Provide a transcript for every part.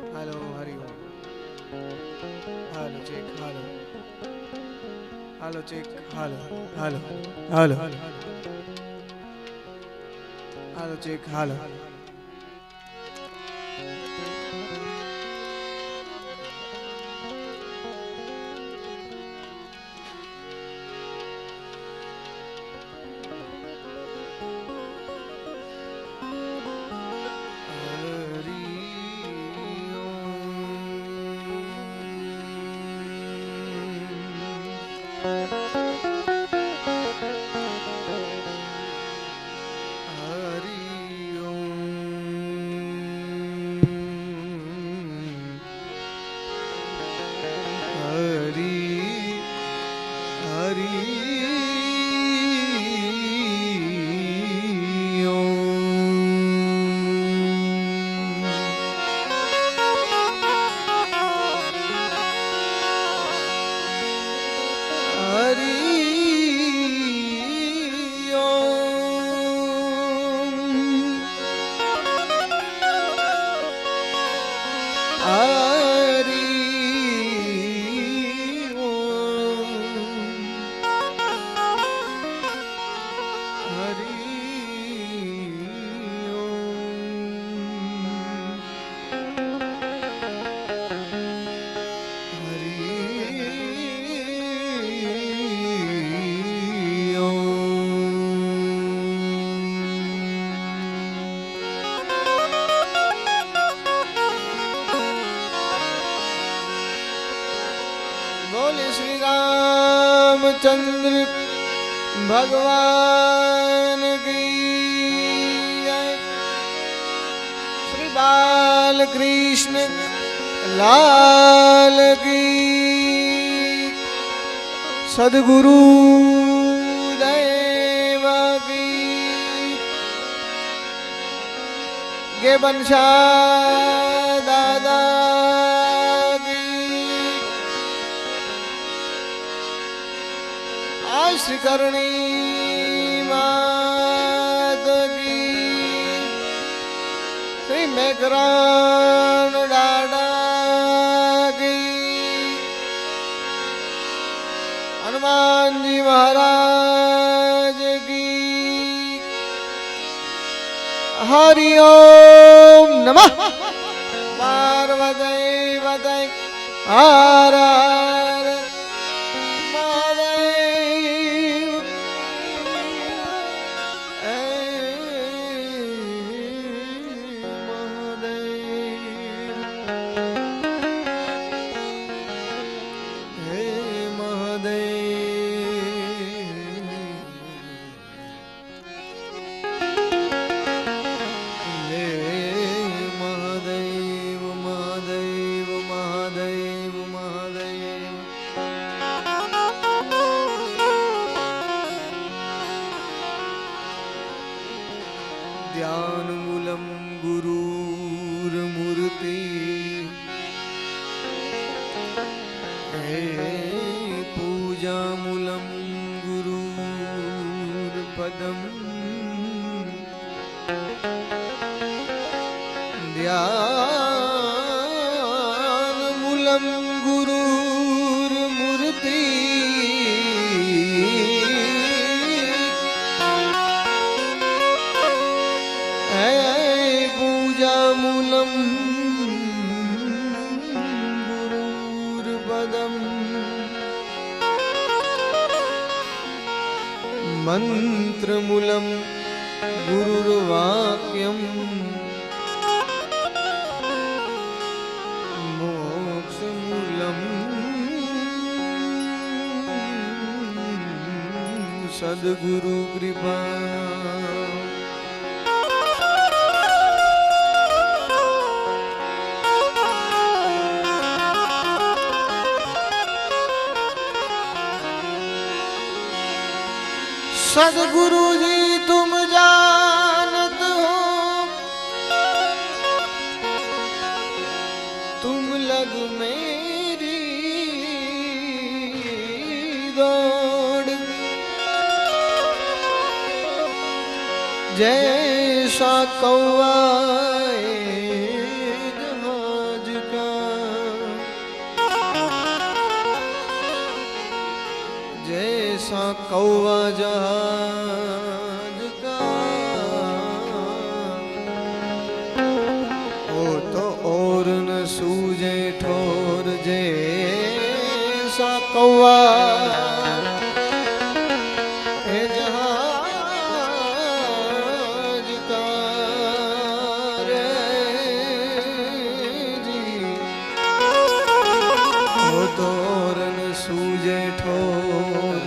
Hello Hari Om. Hello check hello. Hello check hello. Hello hello hello check hello. बोले श्री रामचंद्र भगवान की जय। श्री बाल कृष्ण लाल की। सद्गुरु देव की। गे बंशा दादा श्री करणी मात की। श्री मेघरान डाडा की। हनुमान जी महाराज की। हरि ओम नमः पार्वती पतये हर हर ध्यानमूलं गुरुर्मूर्ति। पूजामूलं गुरुर्पदम्। ध्यानमूलं गुरुर्मूर्ति। पूजामूलं गुरुर्पदम्। मंत्रमूलं गुरुर्वाक्यम्। मोक्षमूलं सद्गुरु कृपा। सद्गुरु जी तुम जानत हो, तुम लग मेरी दौड़। जैसा कौआ जहाज कौवा जहाज का ओ तो और न सूझे ठोर जैसा कौवा ए जहाज का रे जी ओ तो और न सूझे ठोर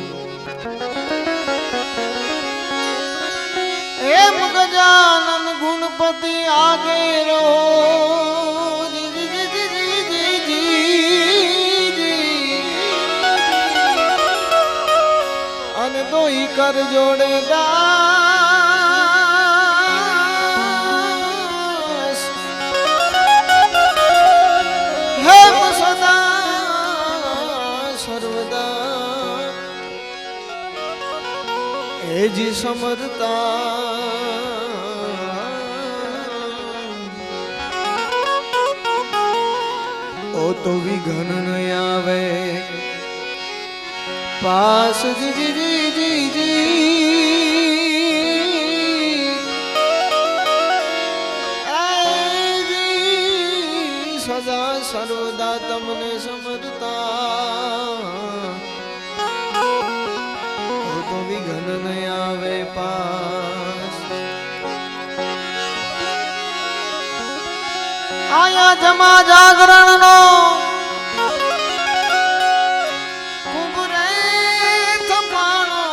गजानन गुणपति आगे रहो जी जी जी जी जी जी जी अन दो ही कर जोड़ेगा है सदा सर्वदा ए जी समरता ओ तो विघन न आवे पास जी जी जी जी जी जी सदा सर्वदा तमने समरता ओ तो विघन न आवे पास आया जमा जागरण नो कुबरे थपाणो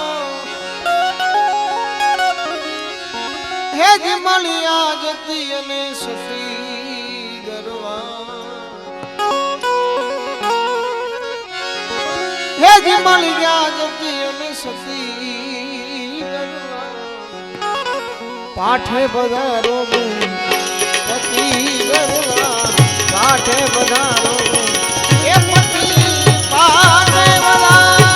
हे जी मलिया जती अने सती गरवा हे जी मलिया जती अने सती गरवा पाठे बधारो पति गरवा पाठे बधारो ए पति पाठे बधारो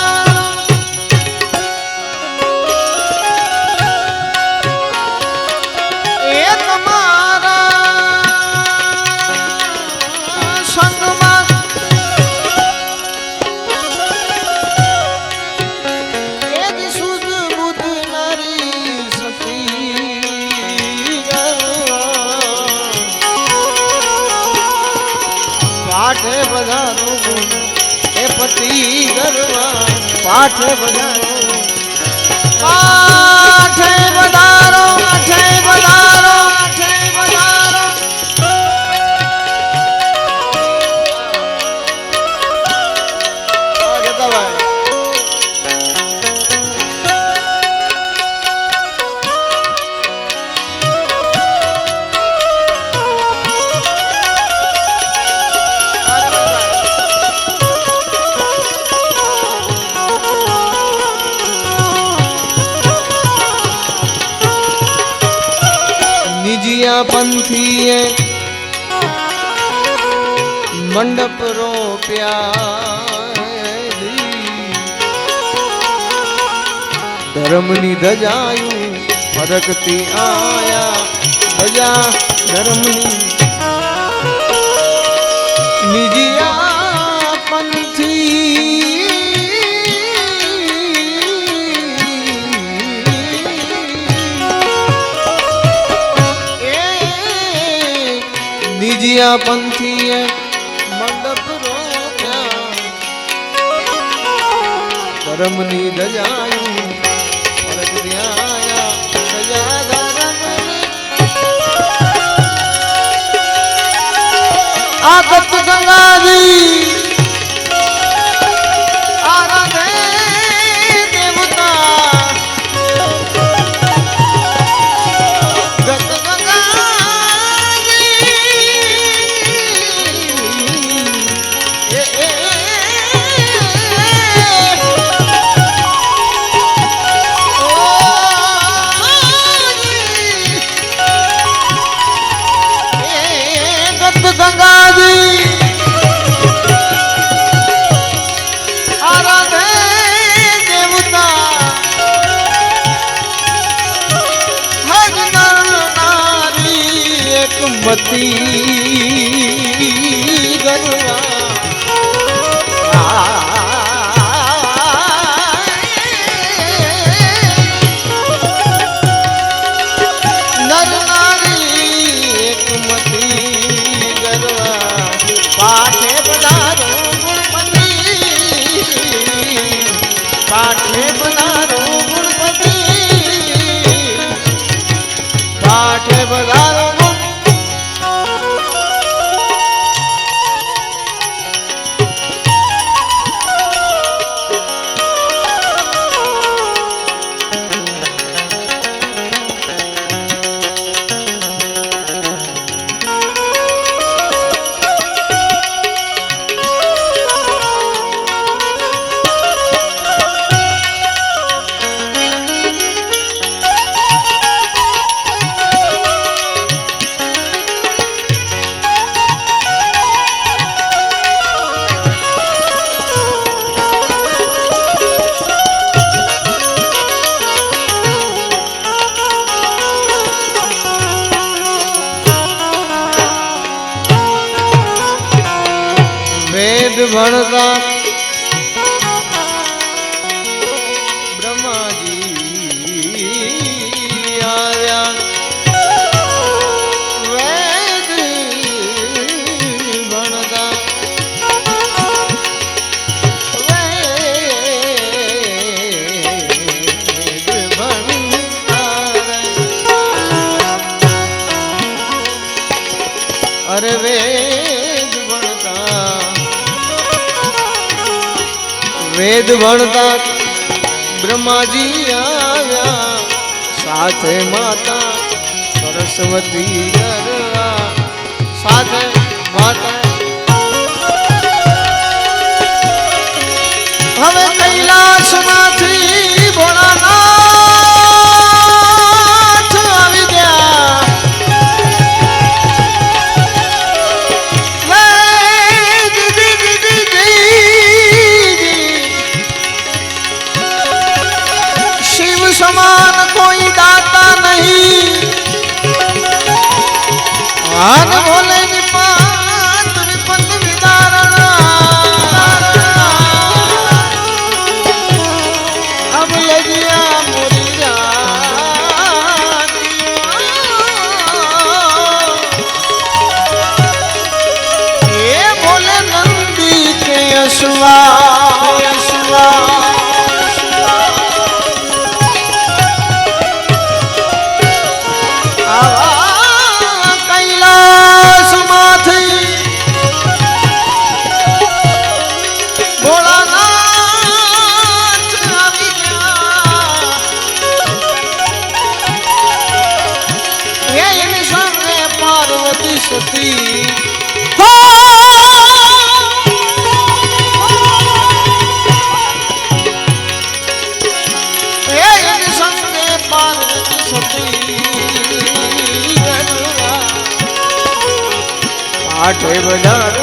ए तुम्हारा संगमा ए जी सुध बुध नारी सती पाठे बधारो ए पति गरवा पाठे बधारो पाठे बधारो पाठे बधारो पाठे बधारो आगे दबाए निजिया पंथी मंडप रो प्यारी धर्मनी धजायू फरकती आया धजा धर्मनी निजिया पंथी निजिया पंथी मंडप रोक्या धर्मनी धजायू फरक दियाया सजा धर्मनी आदत गंगा जी आराधे देवता गत गंगा गंगा जी आराधे देवता हर नर नारी एक मती गरवा વેદ ભણતા બ્રહ્માજી આવ્યા વેદ ભણતા અરે વેદ ભણતા બ્રહ્માજી આવ્યા સાથે માતા સરસ્વતી ગરવા સાથે માતા હવે કૈલાસમાંથી ભોળાનાથ આવી ગયા સમાન કોઈ દાતા નહીં આન ભોલે નિપાત વિપત વિદારણ અબ લગિયા મોરી જાતી એ ભોલે નંદી કે અસવા સતી સંગે પાર્વતી સતી પાઠે બધાર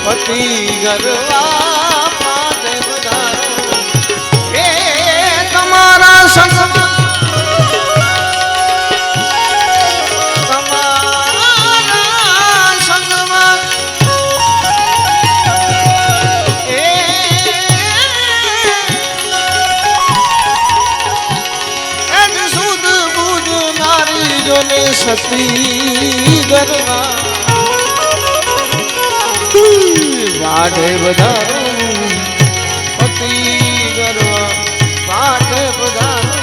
પતિ ગરવા પાઠે બધાર એ તમારા સંગમાં સતી ગરવા વાઢે વધારો પતિ ગરવા વાઢે વધારો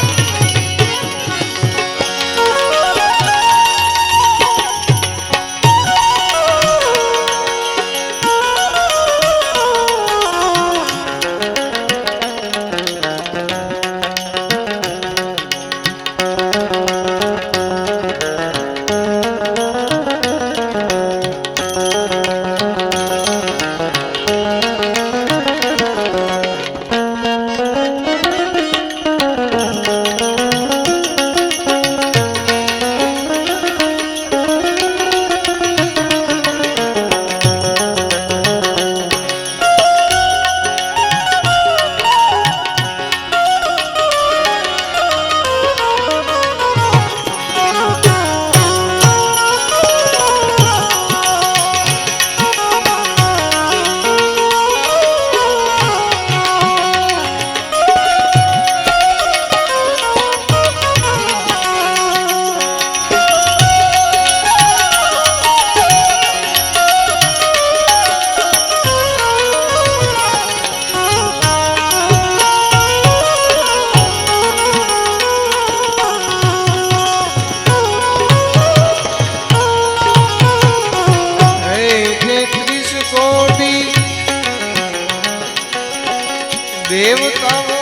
દેવતાઓ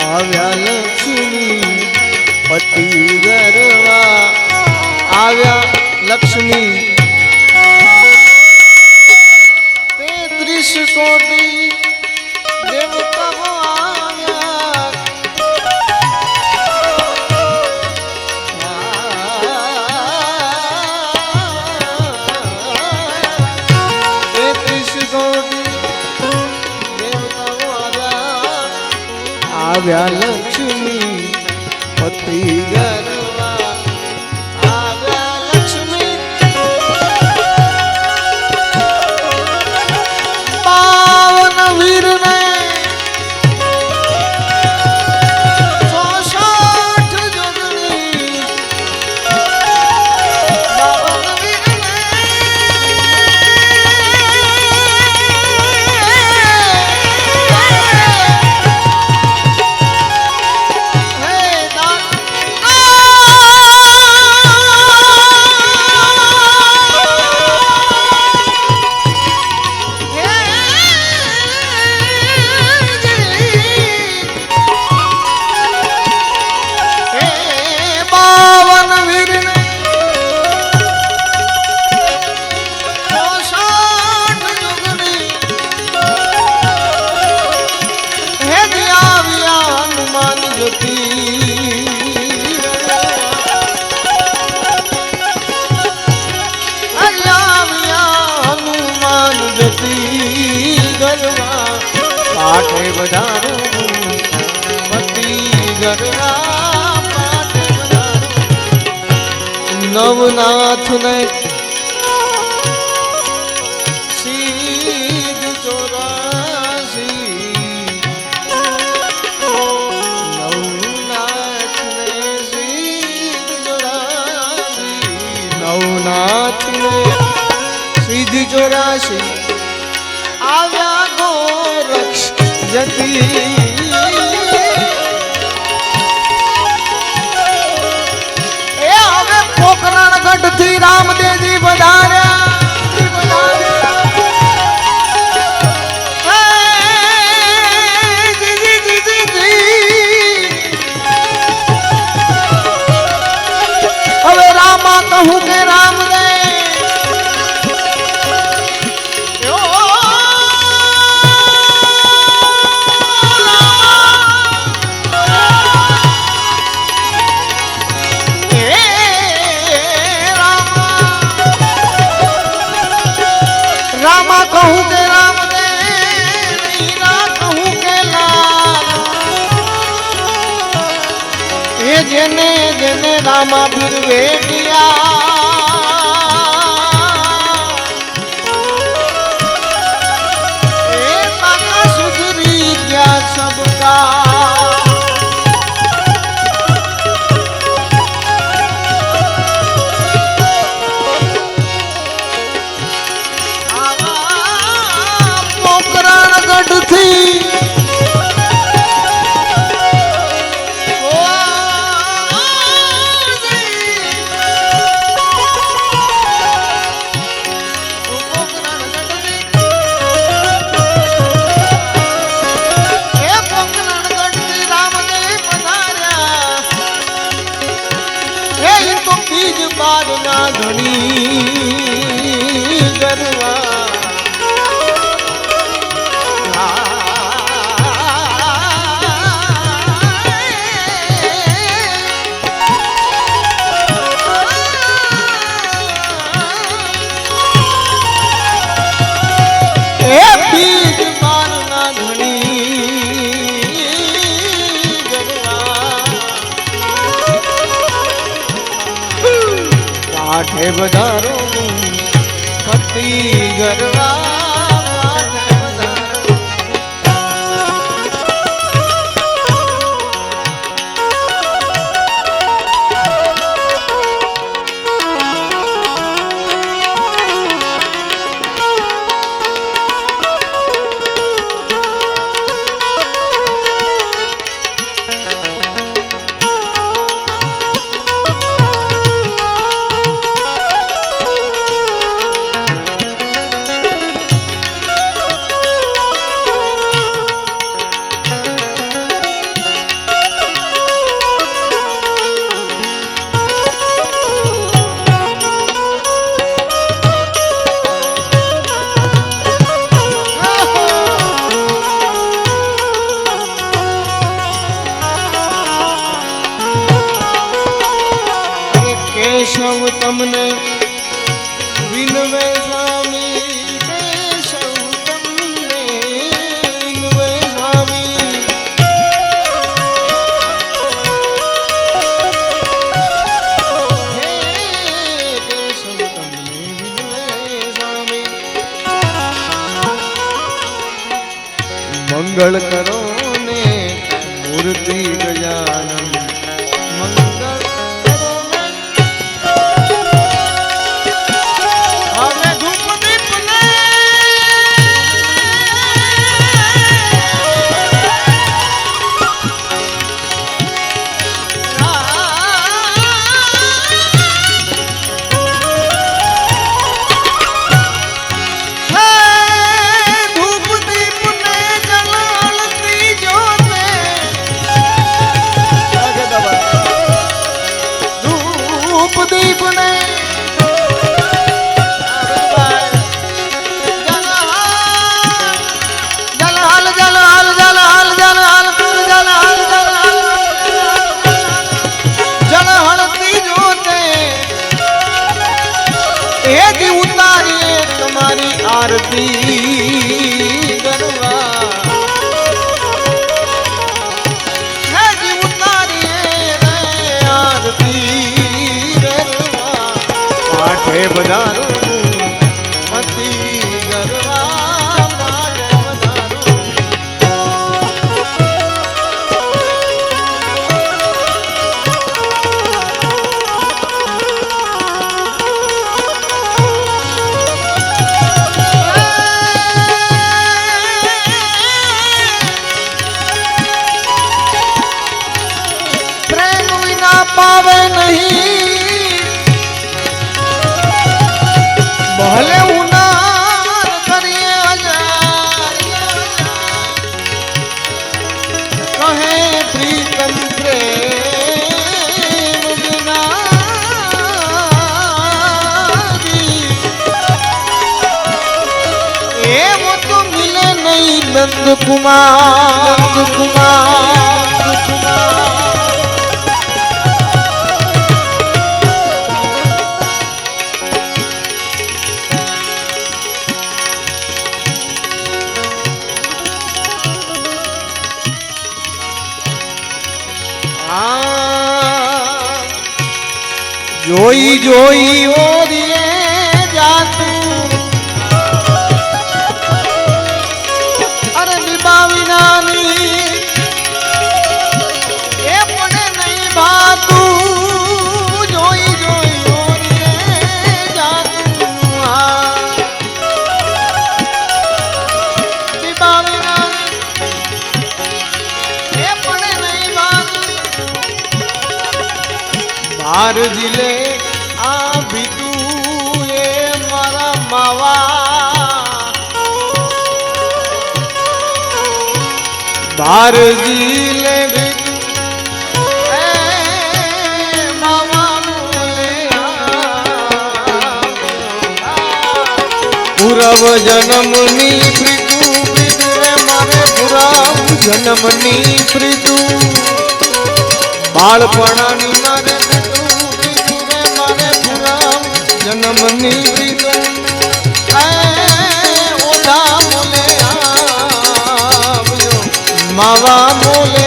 આવ્યા લક્ષ્મી પતિ ગરવા આવ્યા લક્ષ્મી 33 કોટી દેવતાઓ આવ્યા લક્ષ્મી પતિ ગરવા પાઠે વધારો પતિ ગરવા પાઠે વધારો નવનાથ ને સીધ ચોરાસી નવનાથ ને સીધ ચોરાસી નવનાથ ને સીધ ચોરાસી આવ્યા ગોરક્ષ જતી એ હવે પોકરણ ગઢ થી રામદેવજી વધાર્યા હવે રામા કહું કે રામદેવ कहूँ के रामदेव मीरा कहूँ के लाल ये जेने जेने रामा फिर ये काका सुधरी क्या सबका પાઠે વધારો પતિ ગરવા કેશવ તમને વિનવે સ્વામી કેશવ તમને વિનવે સ્વામી હે કેશવ તમને વિનવે સ્વામી મંગળ કરો ને મૂર્તિ ગજાનન આરતી કરવા પધારું અતિ ગરવા મારે પધારું. પ્રેમ વિના પાવે નહીં ભલે ઉનાર કરીએ હજાર કહે પ્રીતમ પ્રેમ વિના એમ તો મિલે નહીં નંદ કુમાર જોઈ જોઈ ઓરીએ જાતું અરે નિભાવી નાની એ પણ નહીં ભાતું જોઈ જોઈ ઓરીએ જાતું નિભાવી નાની એ પણ નહીં ભાતું બાર જિલ્લે આ બીતું એ મારા માવા બાર જિલ્લે બીતું એ માવા પૂરવ જન્મની પ્રીતું પ્રીતું રે મારે પૂરવ જન્મની પ્રીતું બાળપણાની મારે જન્મની પ્રીતમ ઓલા મોલે આવ્યો માવા મોલે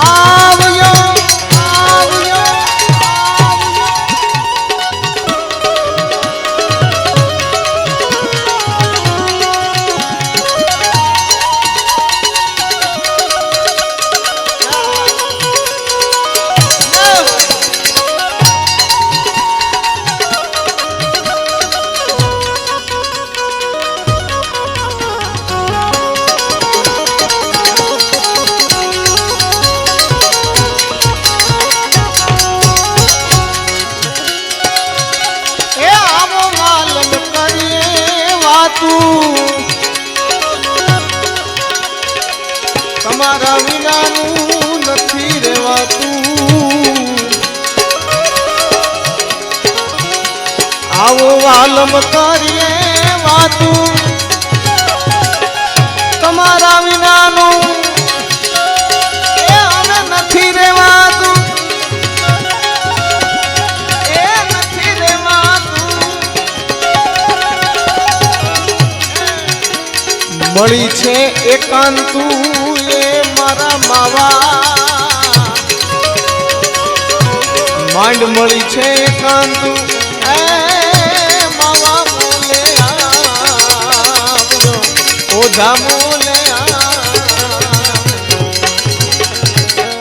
આવ્યો આવ્યો તમારા વિનાનું નથી રહેવાતું આવો વાલમ કરીએ વાતું તમારા વિનાનું એ અમે નથી રહેવાતું એ નથી રહેવાતું મળી છે એકાંતું એ મારા માવા માંડ મળી છે એકાંતું એ માવા મોલે આવ્યો ઓઢા મોલે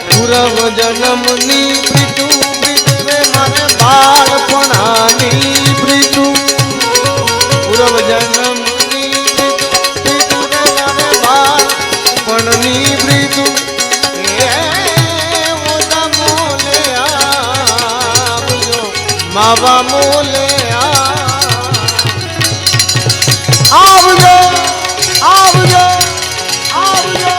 પૂરવ જન્મની પ્રીતું પ્રીતું રે મારે બાળપણાની પ્રીતું પૂરવ જન્મ પણની પ્રીતું ઓલા મોલે આવજો માવા મોલે આવજો આવજો આવજો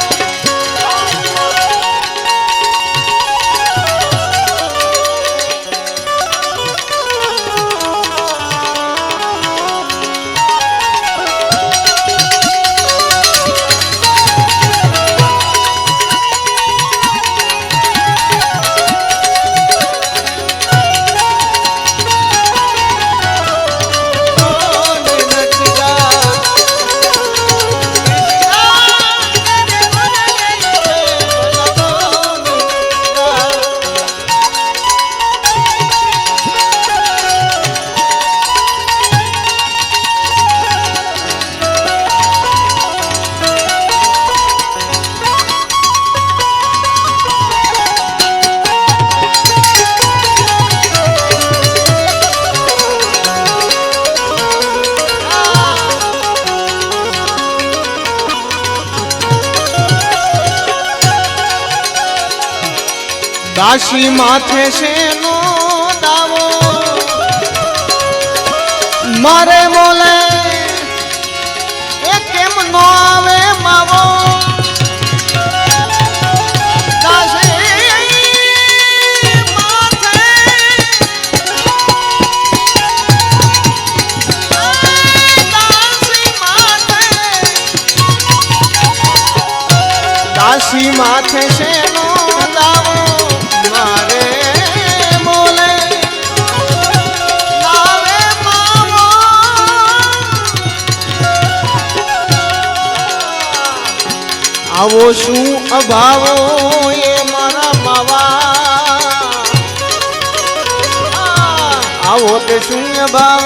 દાસી માથે શેનો દાવો મારે બોલે એ કેમ નો આવે માવો દાસી માથે શેનો દાવો મારે બોલે લાવે માવો આવો શું અભાવો એ મારા માવા આવો તે શું અભાવ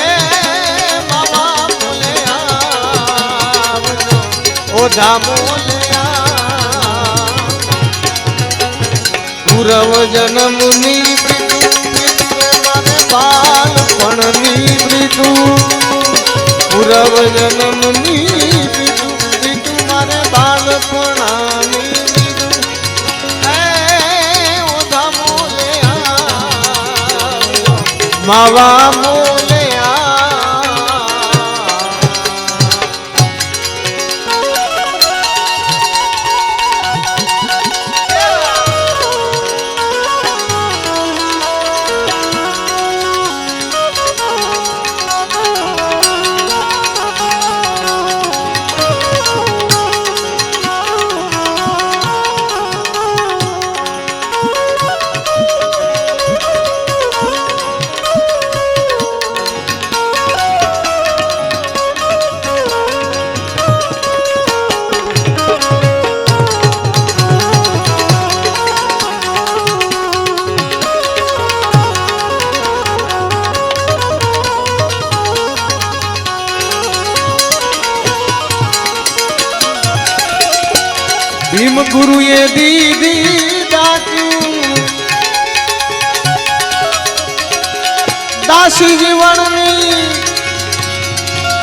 એ માવા બોલે આવજો ઓધા બોલે પૂર્વ જન્મની મને બાળપણની પ્રીતું પૂર્વ જન્મની પ્રીતું મારે બાળપણાની ઓધા મોલે માવા મોલે ભીમ ગુરુએ દીધી દાતું દાસી જીવનની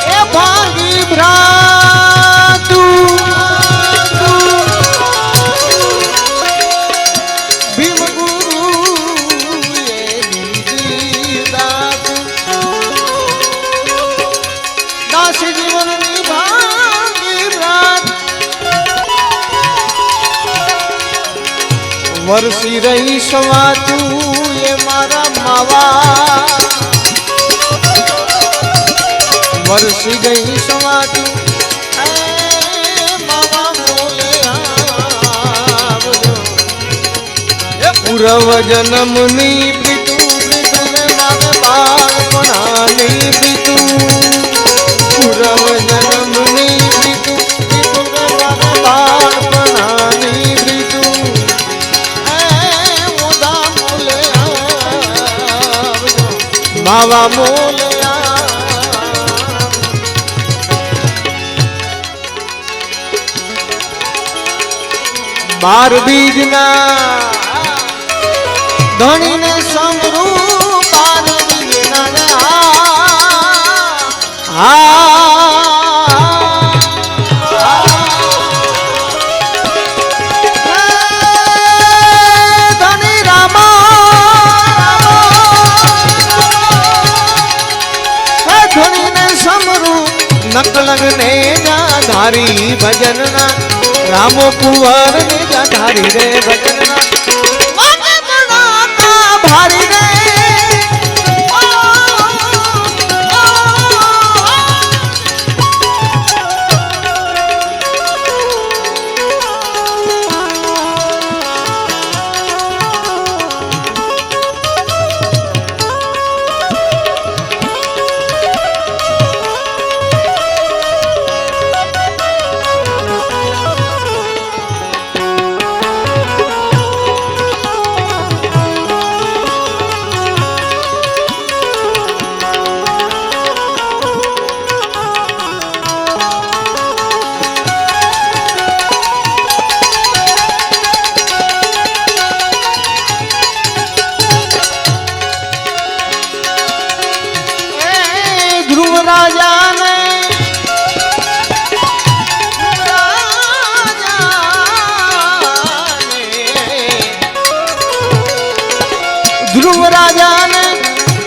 એ ભાંગી ભ્રાતું ભીમ ગુરુએ દીધી દાતું દાસી જીવનની ભાંગી ભ્રાતું વરસી રહી સવાતું એ મારા માવા વરસી ગઈ સવાતું માવા બોલે આવજો એ પૂર્વ જન્મની પ્રીતું પ્રીતું મારે બાળપણાની પ્રીતું પૂર્વ જન્મની પ્રીતું પ્રીતું મારે બાળપણાની પ્રીતું માવા બોલે બાર બીજના ધણીને સમરૂ બાર બીજના ધણી રામા ધણીને સમરૂ નકલંગને જા ધારી ભજનના રામો કુંવર ને જા ધારી રે ભજનના વાગે બનાતા ભારી રે ધ્રુવ રાજાને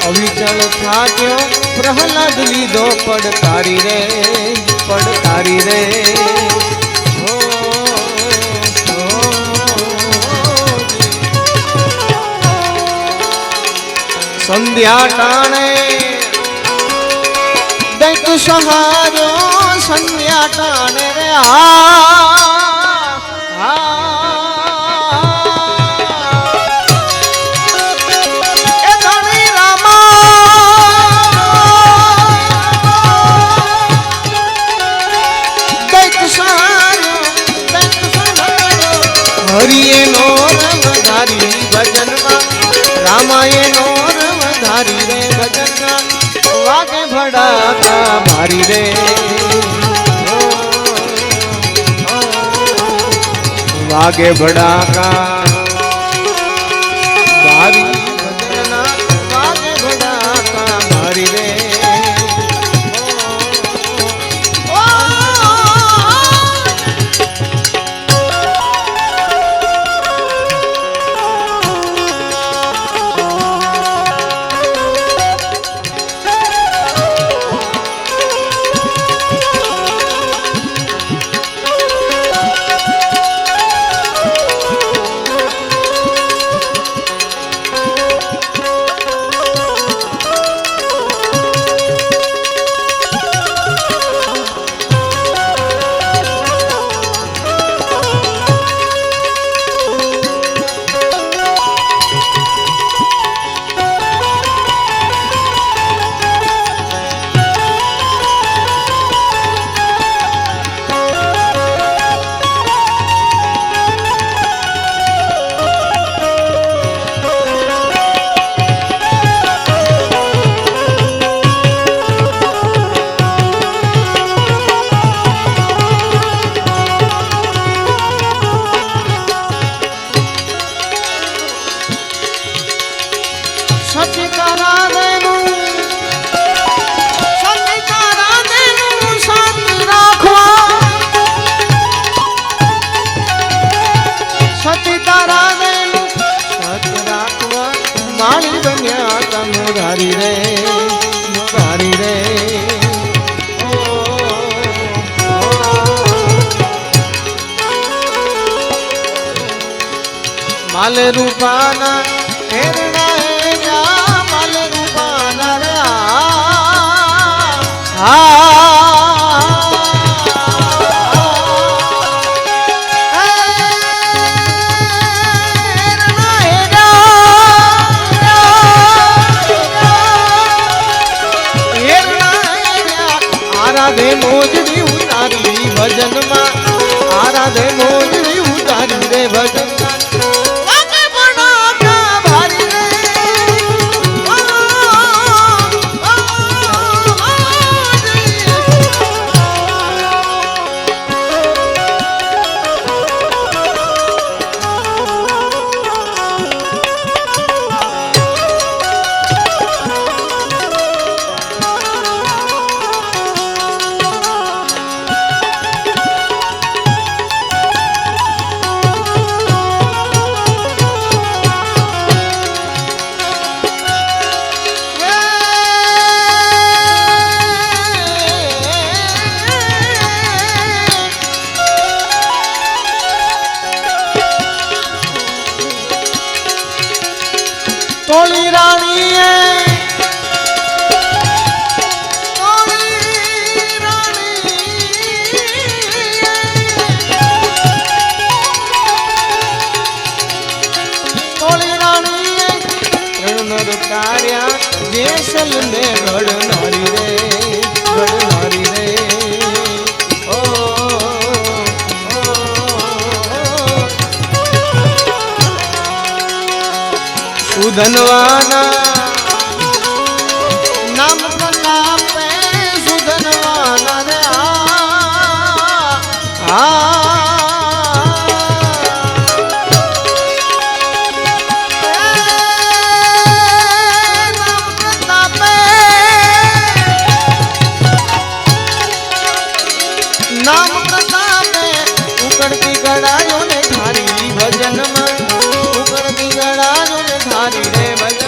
અવિચળ થાક્યો પ્રહલાદ લીધો પડતારી રે પડતારી રે સંધ્યા ટાણે દૈત સહાર્યો સંધ્યા ટાણે રે હરિએ નો રમ ધારી ભજનમાં રામાએ નો રમ ધારી રે ભજનમાં વાગે ભડાકા મારી રે વાગે ભડાકા મારી ભજનના વાગે ભડાકા મારી રે મુરારી રે મુરારી રે માલ રૂપાના હેરણા હેરા માલ રૂપાના રે આરાધે મોજડી ઉતારી ભજનમાં આરાધે મોજડી ઉતારી રે ભજનમાં વાગે ભડાકા ભારી રે તોળી રાણીએ તાર્યા જેસલ ને ઘડનારી રે ઘડનારી રે સુધનવાના નામ પ્રતાપે સુધનવાના રે નામ પ્રતાપે ઉકળતી ગળાયો ને ધારી ભજનમાં ઉકળતી ગળાયો ને ધારી રે ભજન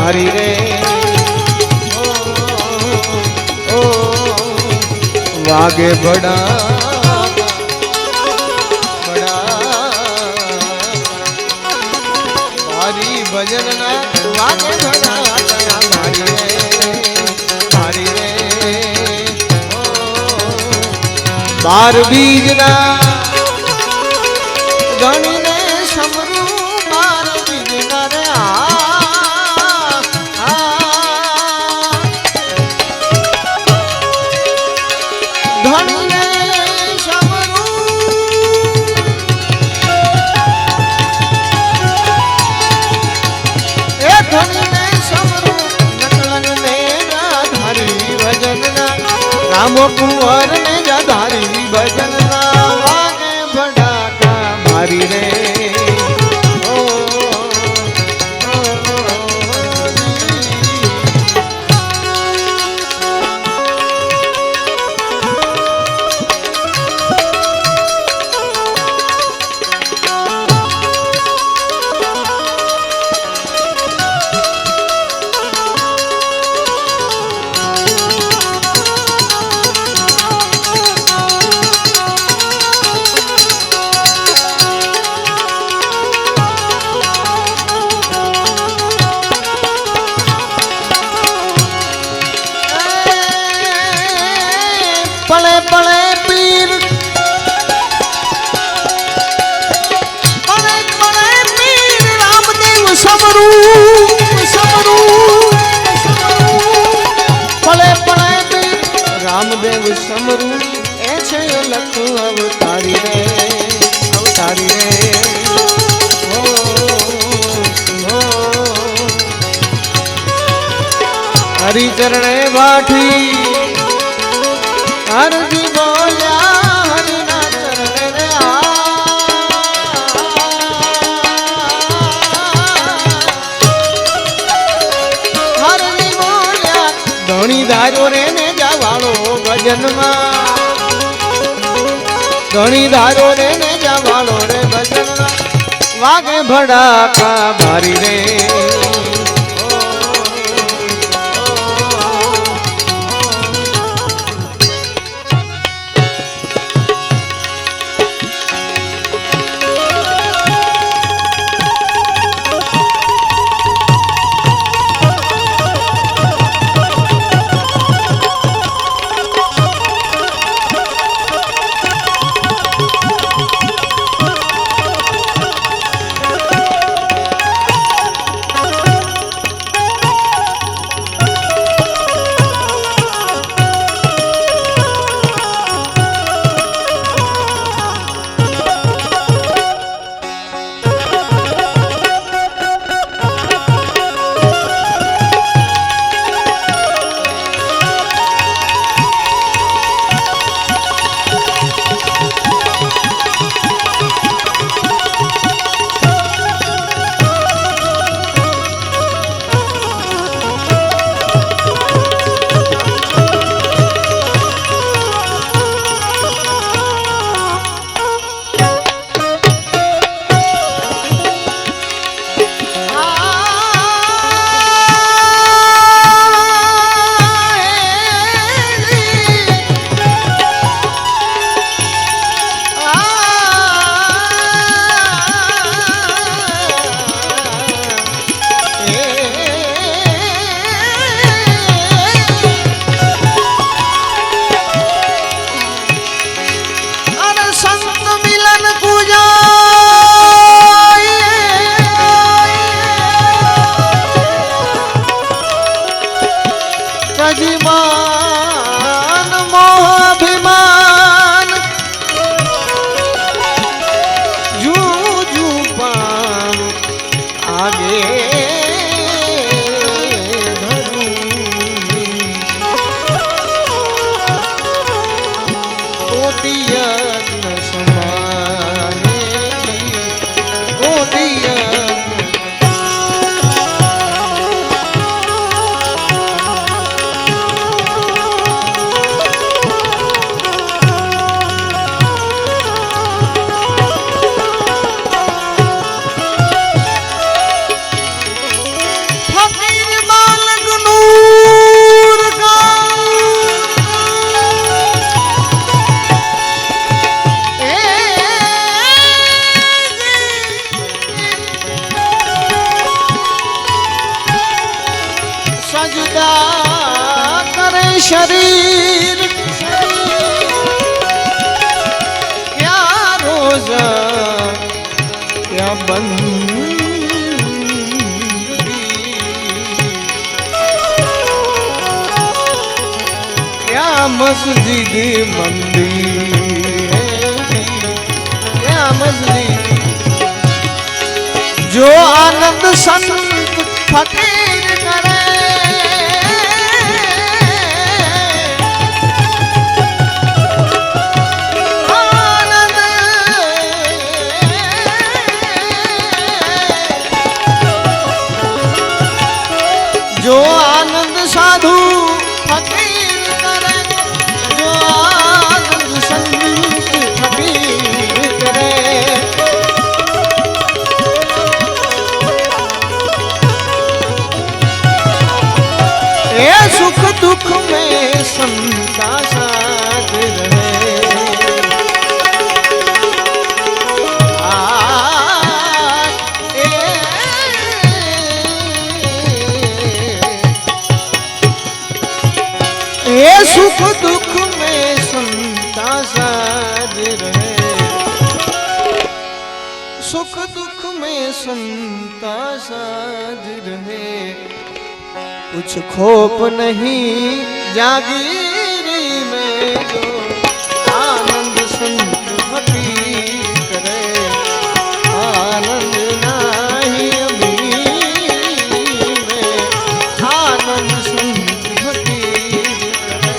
ભારી રે ઓ વાગે બડા ભારી ભજન ના વાગે બડા ભારી રે ભારી રે બાર બીજ ના ગણીને સમરું બાર બીજ ના રે ધણીને સમરું એ ધણીને સમરું નકલન ને ધારી ભજન ના રામ કુંવર ને ધારી ભજન ના વાગે ભડાકા ભારી રે પળે પળે પીર પળે પળે પીર રામદેવ સમરું સમરું પળે પળે પીર રામદેવ સમરું એ છે લખ અવતારી રે અવતારી રે હરિચરણે વાઠી હરજી બોલ્યા હરિના ચરણે રે હરજી બોલ્યા ધણી ધાર્યો રે ને જાવાળો ભજનમાં ધણી ધાર્યો રે ને જાવાળો રે ભજનમાં વાગે ભડાકા ભારી રે बंदी क्या मस्जिद मंदिर क्या मस्जिद जो आनंद संत फकीर करे जो आनंद साधु फकीर करे जो आनंद संत फकीर करे ये सुख दुख में संता साथ रहे ये सुख दुख में संता साथ रहे सुख दुख में संता साथ रहे कुछ खोप नहीं जागीरी में जो आनंद संत फकीर करे आनंद नाही अमीरी में आनंद संत फकीर करे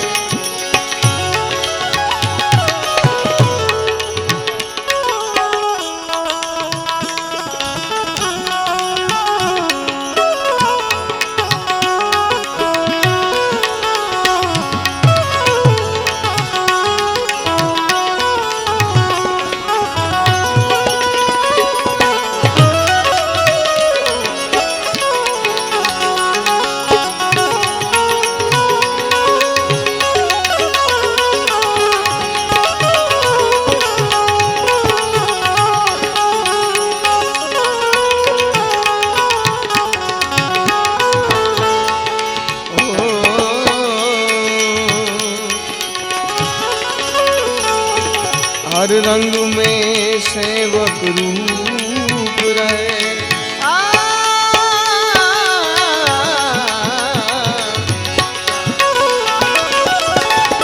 हर रंग में सेवक रूप रहे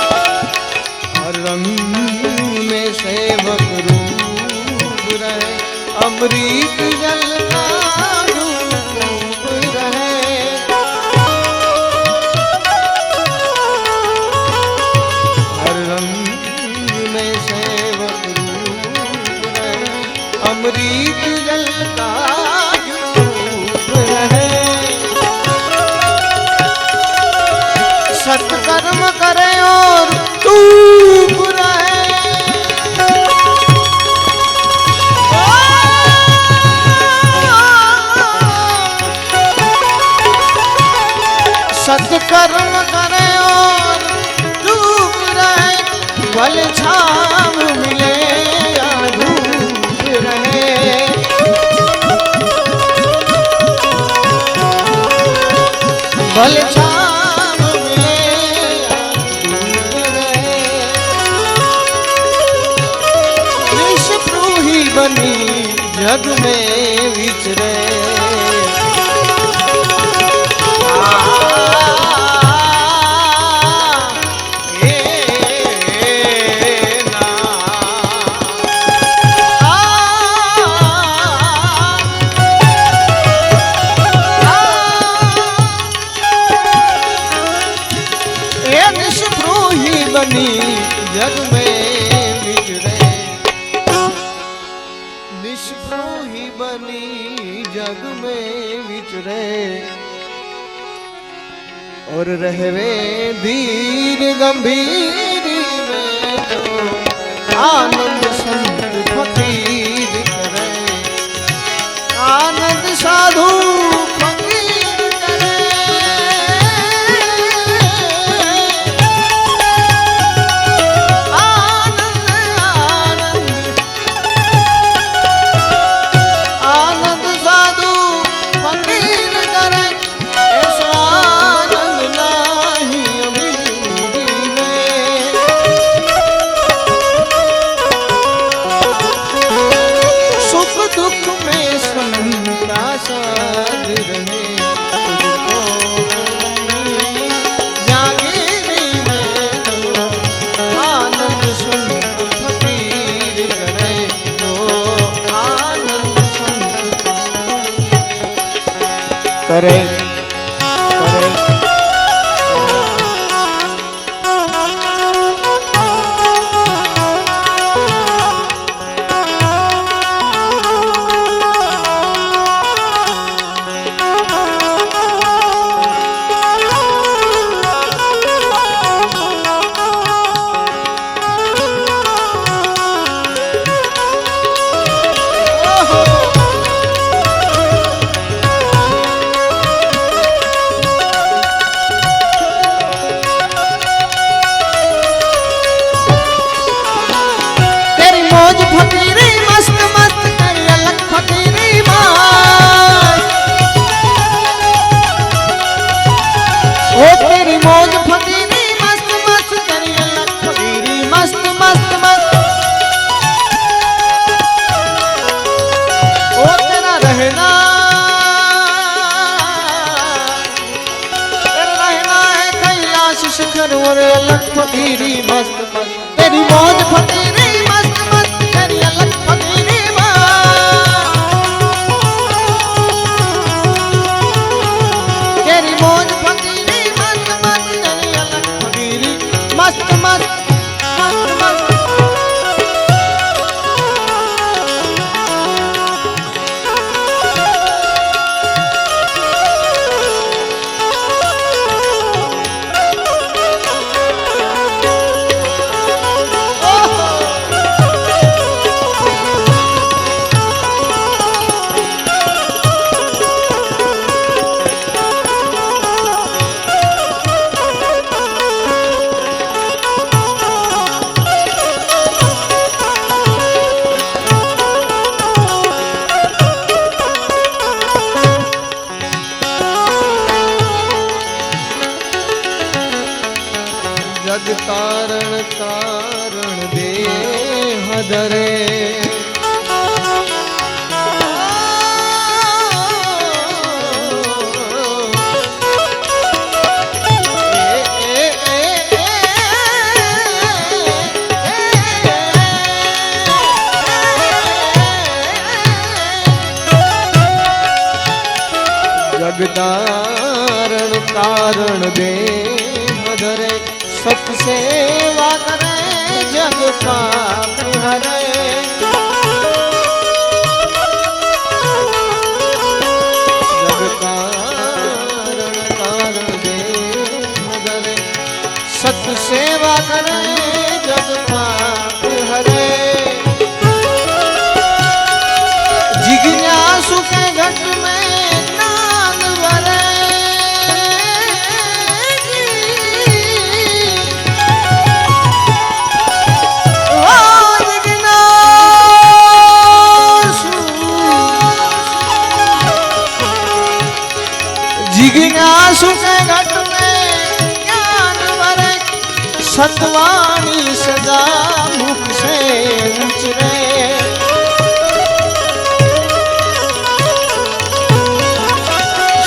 हर रंग में सेवक रूप रहे अमृत जल का रूप रहे हर रंग में अमृत जल का रूप रहे सत्कर्म करे और डूब रहे सत्कर्म करे और डूब रहे बल छाव मिले भल छाव मिले विष्णु ही बनी जग में विचरे जग में विचरे निष्प्रु ही बनी जग में विचरे और रहवे धीर गंभीर में तो आनंद संत फकीर करे आनंद साधु फकीर करे दुख में करे फकीरी मस्त मस्त तेरी मौज फकीरी मस्त मस्त तेरी अलग फकीरी तेरी मौज फकीरी मस्त मस्त तेरी अलग फकीरी मस्त मस्त मस्त मस्त जग कारण कारण दे हदरे जगदारण कारण दे हदरे सत सेवा करे जग पाप हरे जग कारण कारण दे हरे सत सेवा करे जग पाप हरे जिज्ञासु के घट में जिज्ञासु के घट में ज्ञान भरे सतवाणी सदा मुख से उचरे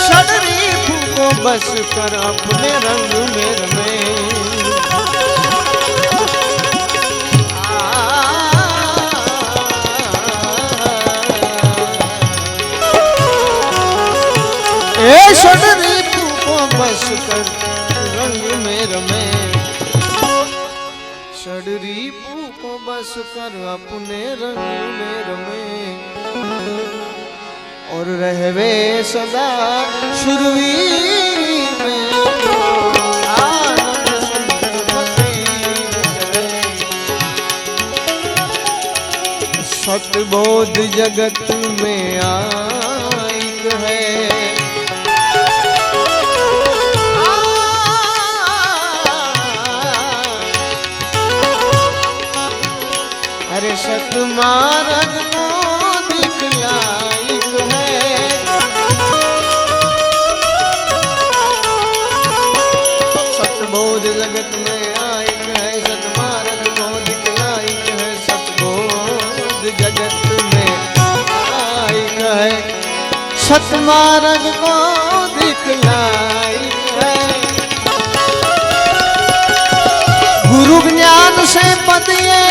षडरिपु को बस कर अपने रंग में रमे षडरिपु को बस कर रंग में रमे षडरिपु को बस कर अपने रंग में रमे और रहवे सदा शुरवीर में आनंद सतबोध जगत में आइक है अरे सत मार्ग को दिखलाइक है सतबोध जगत में आइक है सत मार्ग को दिखलाइक है सतबोध जगत में आइक है सत मार्ग को दिखलाइक है गुरु ज्ञान से पतिए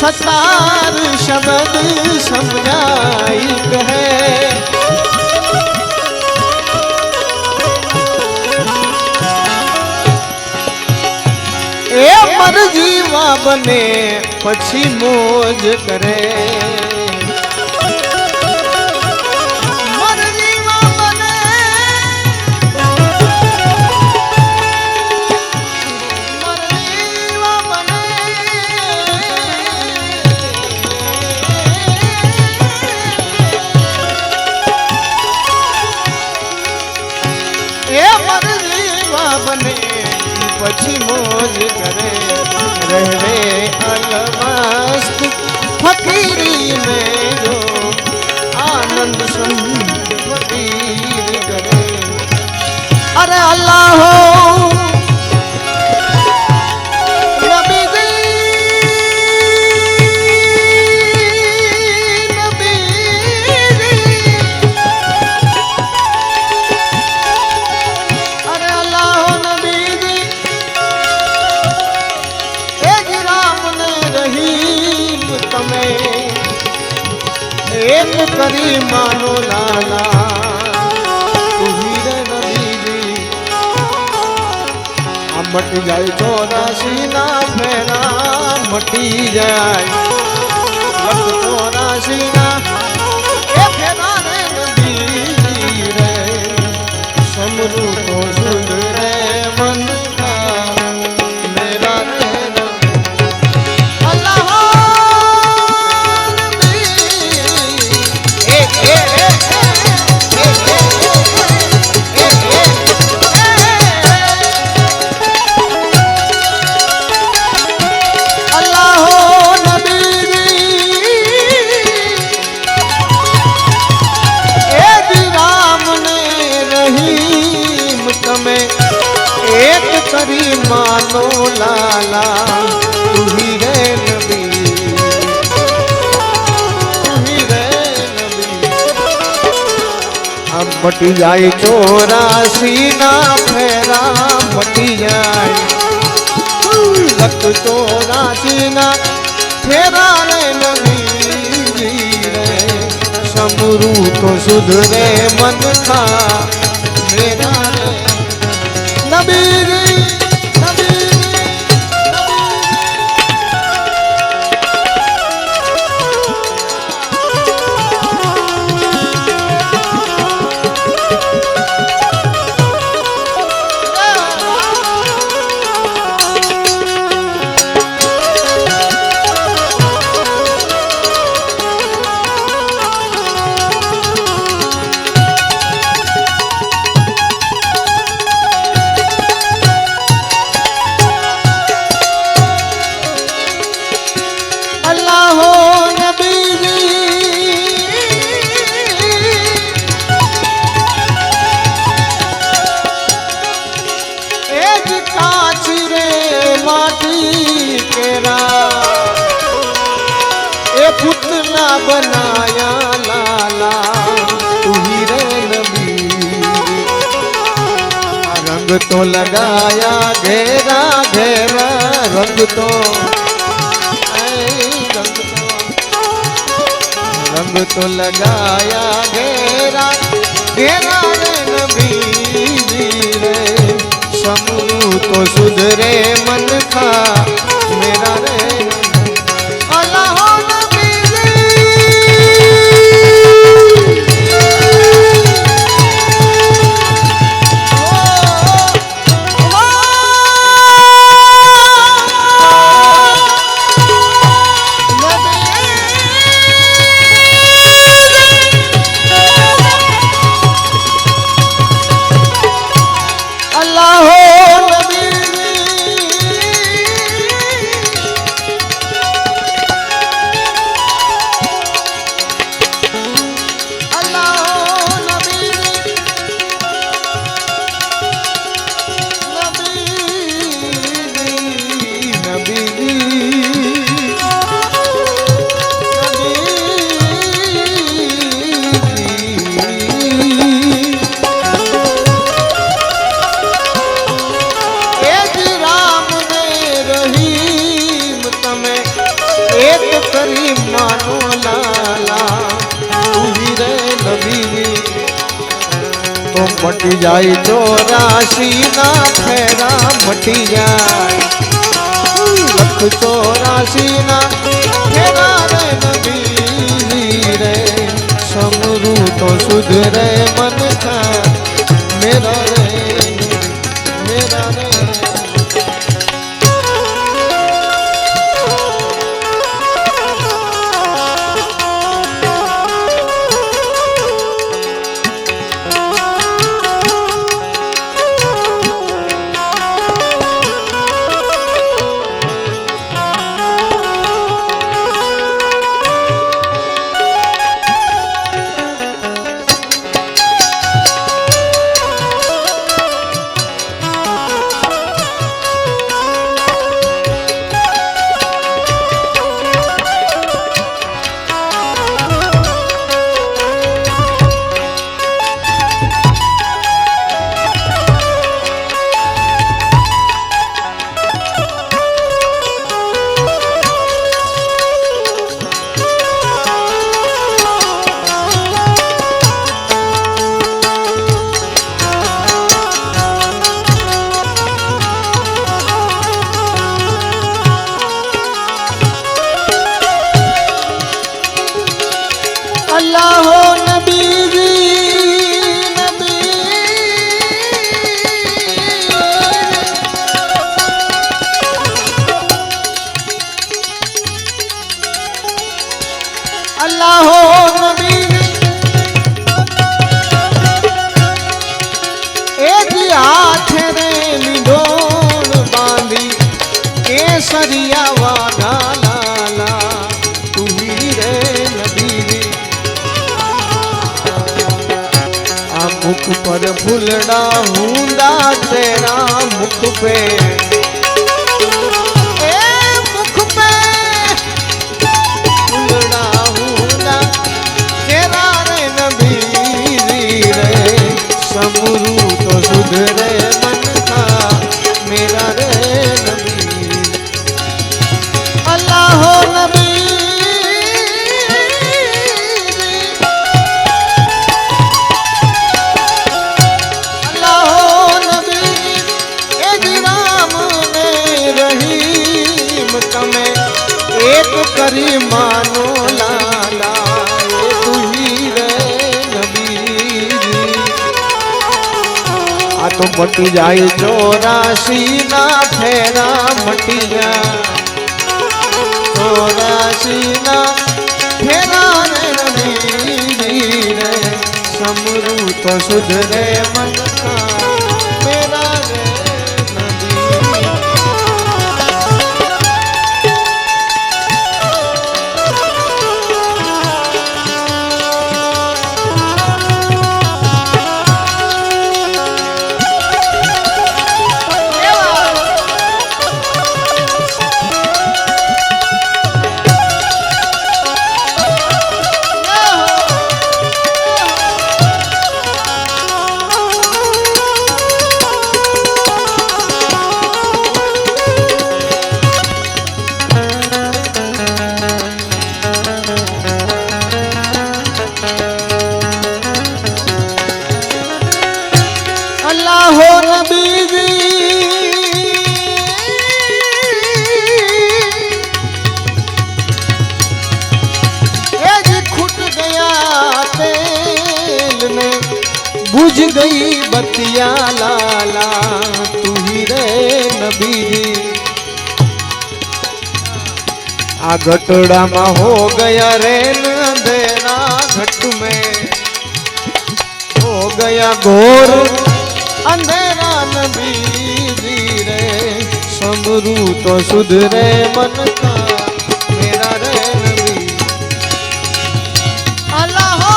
सतार शब्द समझाई कहे ए मर जीवा बने पछी मोज करे मर जीवा बने मर जीवा बने ए मर जीवा बने पछी मोज करे रहवे अलमस्त फकीरी में जो आनंद संग फकीर करे अरे अल्लाह हो नबी दी नबी दी अरे अल्लाह हो नबी दी તમે એક કરી માનો લાલા હીર નબીજી આ મટી જાય 84 ના ફેરા મટી જાય 84 ના એ ફેરા રે નબીજી રે સમરૂ તો સુધ રે મન મેરા રે કરી માનો લાલા તું હી રે નબી તું હી રે નબી આમ મટી જાય 84 ના ફેરા મટી જાય લખ 84 ના ફેરા રે નબી રે સમરૂ તો સુધરે મન ખા મેરા રે નબી पुतना बनाया लाला तू ही रे नबी रंग तो लगाया घेरा घेरा रंग तो लगाया घेरा घेरा रे नबी रे समरू तो सुधरे मन खा मेरा रे तो मटी जाए 84 ना फेरा मटी जाए 184 ना फेरा रे नबी रे समरू तो सुधरे मन का मेरा रे मेरा रे केसरिया वाला लाला तू ही रे नबी आ मुख पर फुलड़ा हुंदा तेरा मुख पे मुख पे फुलड़ा हुंदा तेरा रे नबी रे समरू तो सुधरे मन का मेरा रे नबी अल्लाह नबी अल्लाह नबी ए राम ने रहीम तमे एक करी मानो लाला तू ही रे नबी आ तो मटी जाए 84 ना फेरा मटी जाए 84 ना फेरा रे नबी रे समरू तो सुधरे मन का मेरा रे नबी बुझ गई बतिया लाला तू ही रे नबी आ घटड़ा में हो गया रे अंधेरा घट में हो गया घोर अंधेरा नबी रे समरू तो सुधरे मन का मेरा रे नबी अल्लाह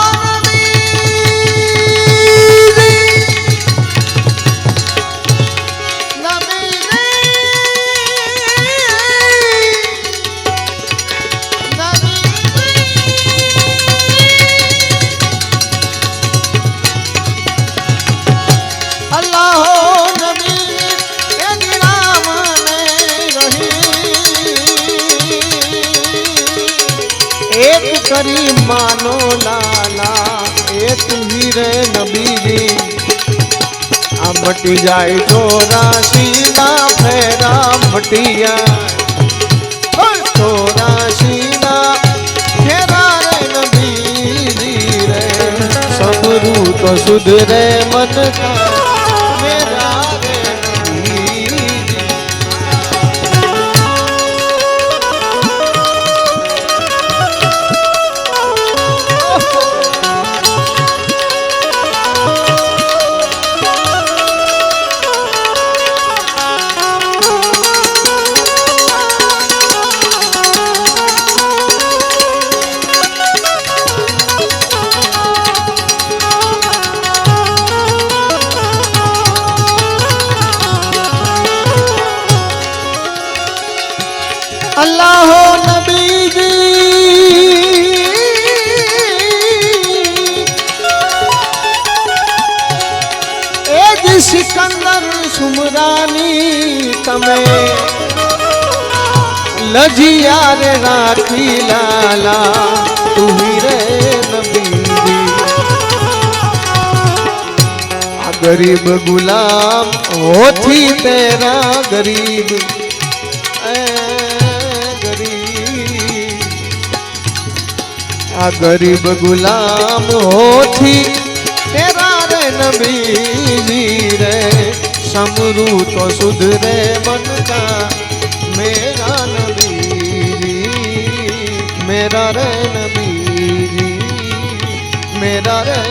करी मानो लाला ए तू ही रे नबी जी मटी जाए 84 ना फेरा मटिया 84 ना फेरा रे नबीजी रे समरू तो सुधरे मन का मेरा रे नबीजी। अल्लाह नबी जी एज सिकंदर सुमरानी तमे लजिया रे राखी लाला तू ही रे नबी जी। आ गरीब गुलाम होती तेरा गरीब आ गरीब गुलाम होती तेरा रे नबीजी रे समरू तो सुधरे मन का मेरा नबीजी मेरा रे नबीजी मेरा रे।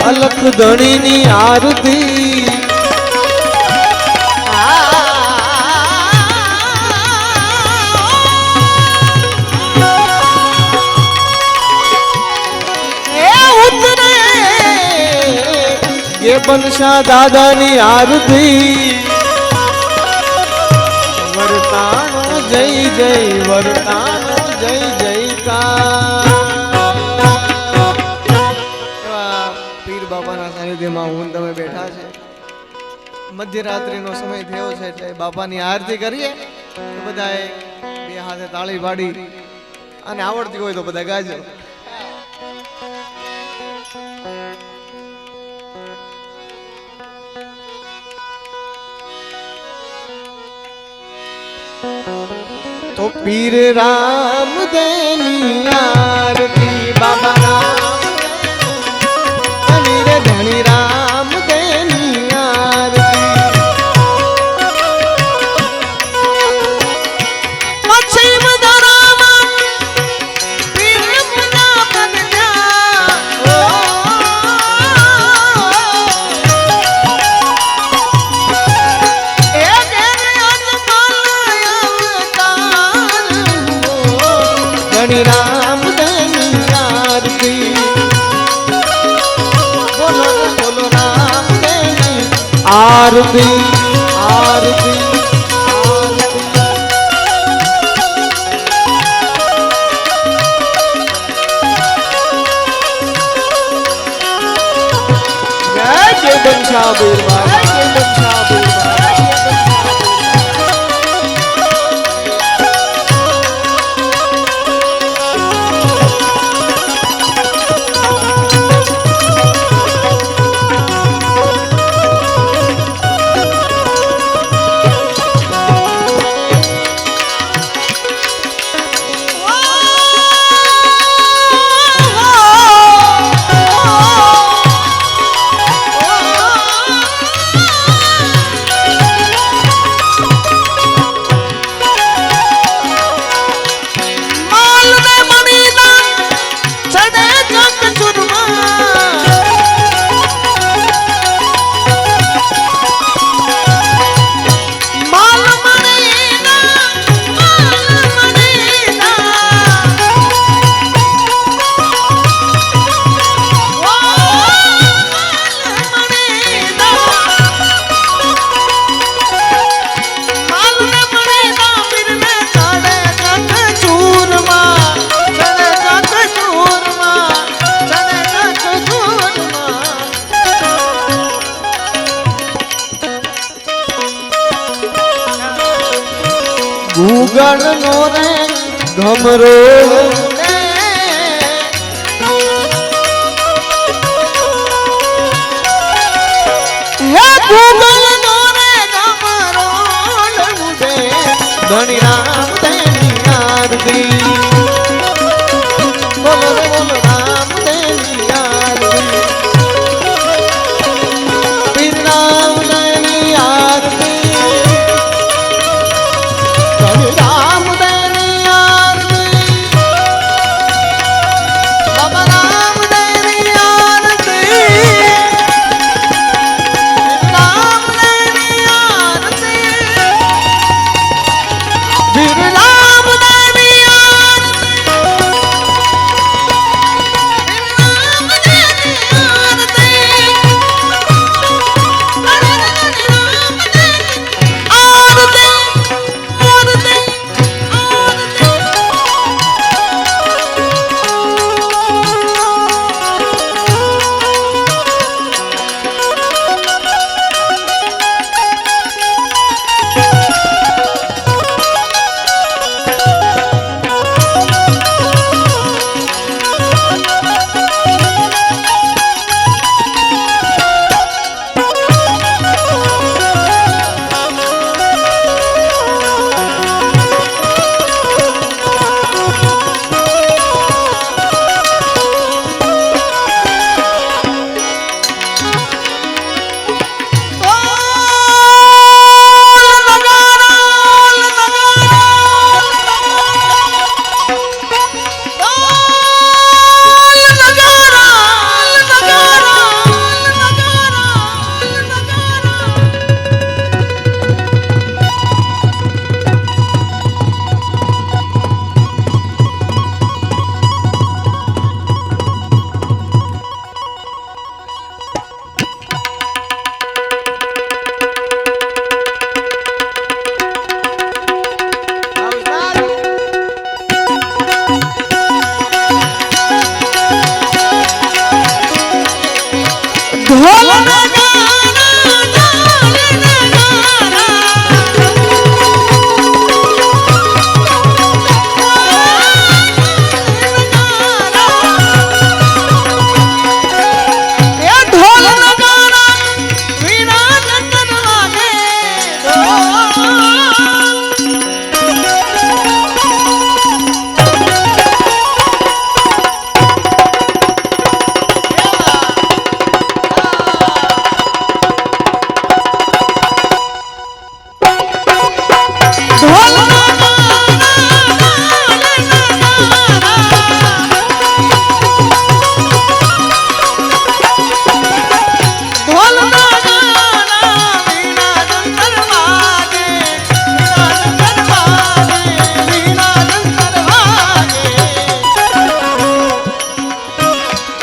अलख धणी नी आरती ये बनशा दादा नी आरती वरतानो जय जय वरतानो जय जयकार। બાપાના સાનિધ્યમાં હું તમે બેઠા છે મધ્યરાત્રિનો સમય થયો છે એટલે બાપાની આરતી કરીએ તો બધાએ બે હાથે તાળી પાડી અને આવડતી હોય તો બધા ગાજો। तो पीर राम देनी आरती बाबा धनी राम देनी आरती पश्चिम धराम पीर मुना बन जा धनी राम देनी आरती आरती आरती जय जय बंशा बीरबा जय बंशा बीरबा। ઉગણ નો રે ઘમરો ધણી રામ તેની આરતી બોલો રે બોલો રામ તેની આરતી પીર રામ તેની આરતી ધણી રામ તેની આરતી બાબા રામ તેની આરતી રામ તેની આરતી વીર રામ દેવી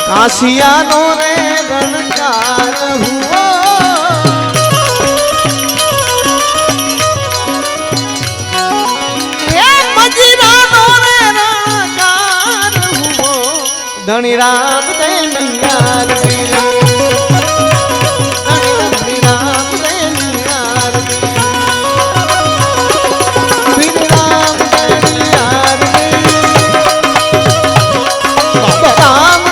કાશિયાનો રે રણકાર હુઓ હે મજીરાનો રે રણકાર હુઓ ધણી રામ તેની આરતી ધણી રામ તેની આરતી વીર રામ તેની આરતી બાબા રામ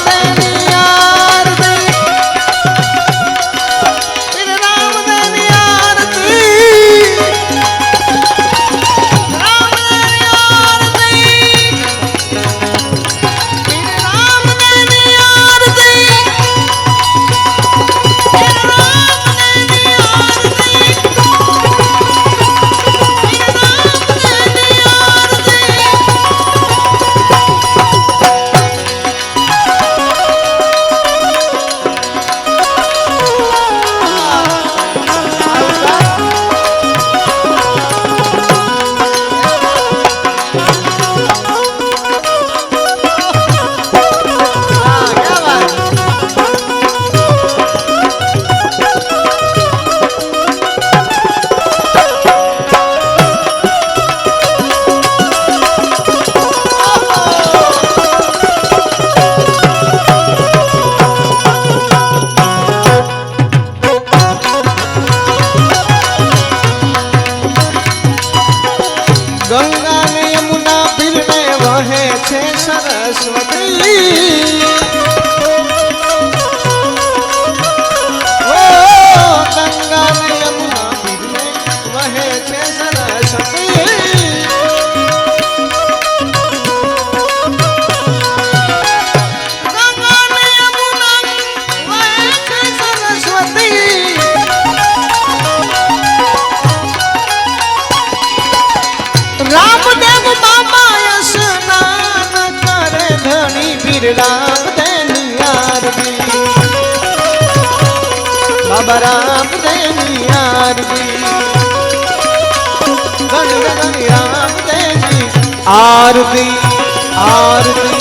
સરસ્વતી ઓ ગંગા ને યમુના પીરને વહે છે સરસ્વતી ગંગા ને યમુના વહે છે સરસ્વતી રામદેવ બાબા સ્નાન કરે ધણી પીર રામદેવની આરતી બાબા રામદેવની આરતી ધણી રામદેવની આરતી આરતી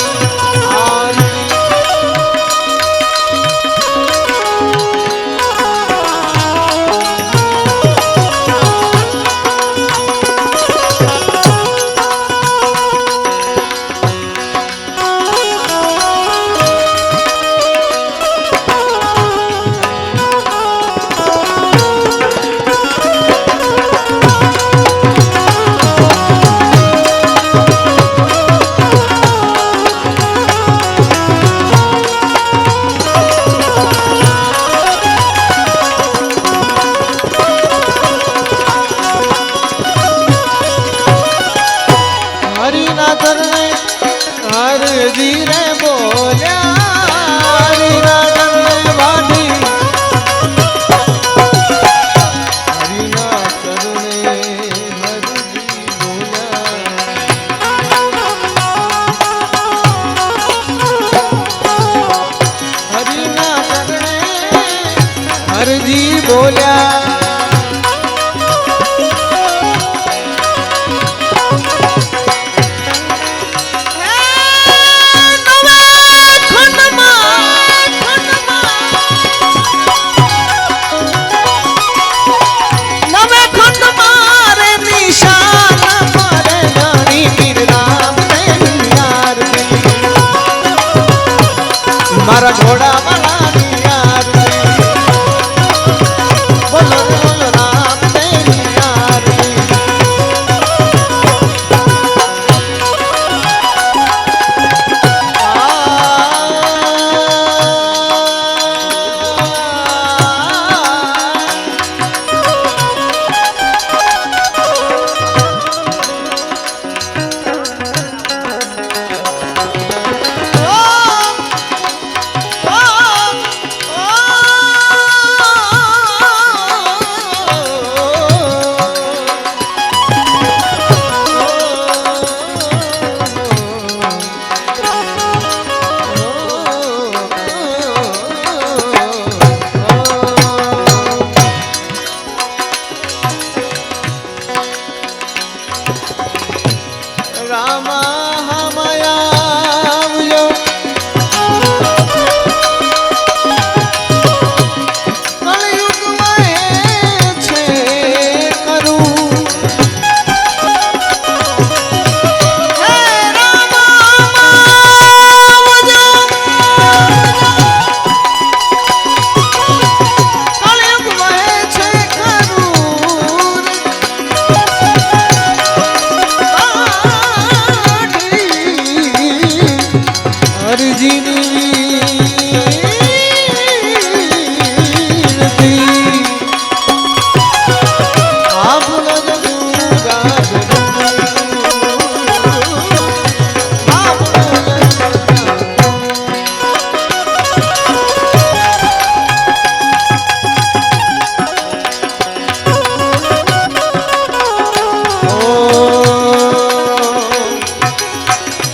હરજી રે બોલ્યા હરીના કરને વાઢી હરીના કરને હરજી બોલ્યા હરીના કરને હરજી બોલ્યા મારા ઘોડા વાળાની આરતી બોલો બોલો રામદેવની આરતી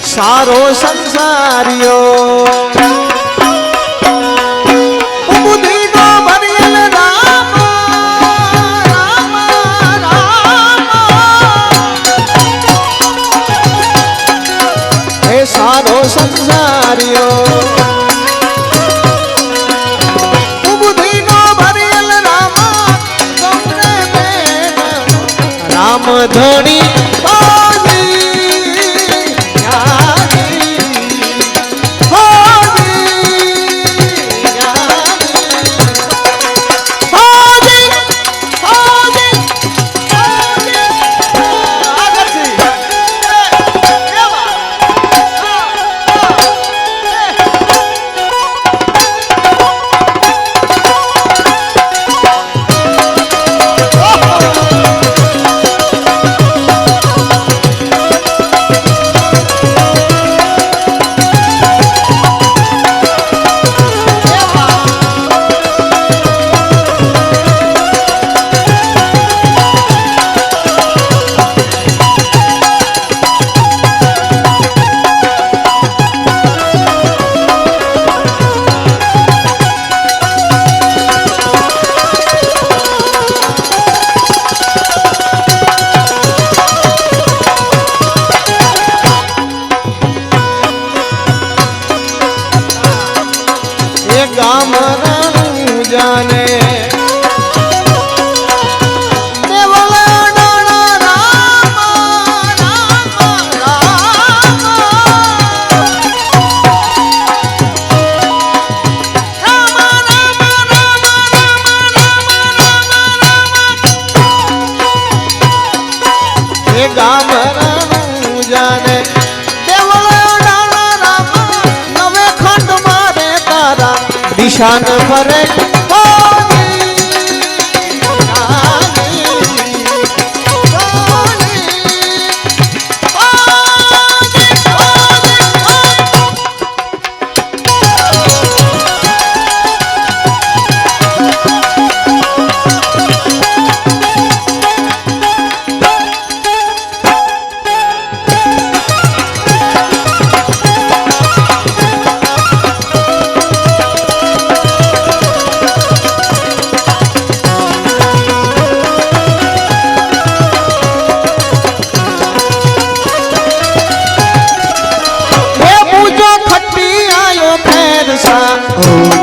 સારો સંસારિયો બુદ્ધિનો ભરેલ રામ રામ રામ હે સારો સંસારિયો બુદ્ધિનો ભરેલ રામ ગૌરે બેન રામ ધણી ગામ રાણું જાને નવે ખંડ મારે તારા દિશાન ફરે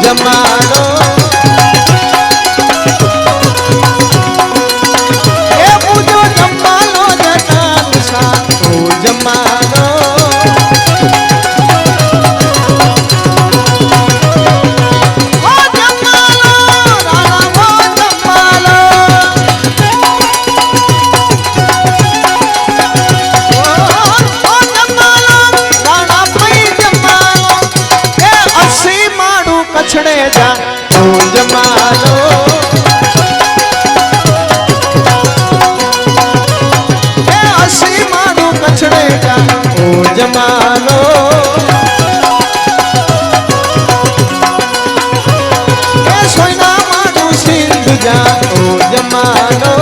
જમાનો એ પૂજો જમાનો જટાન સા જમાનો કછડે જા જમાલો એ અસી મારું કછડે જા જમાલો એ સોયના મારું સિંધુ જા જમાલો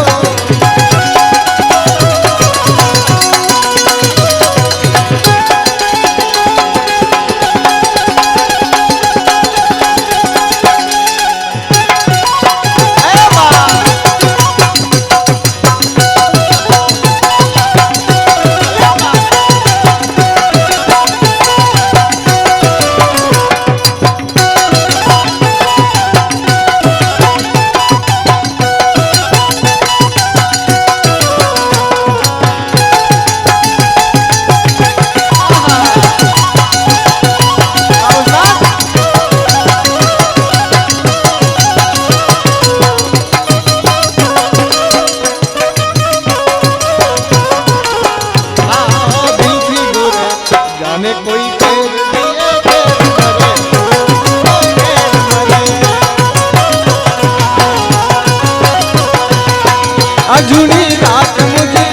अजूनी रात मुझे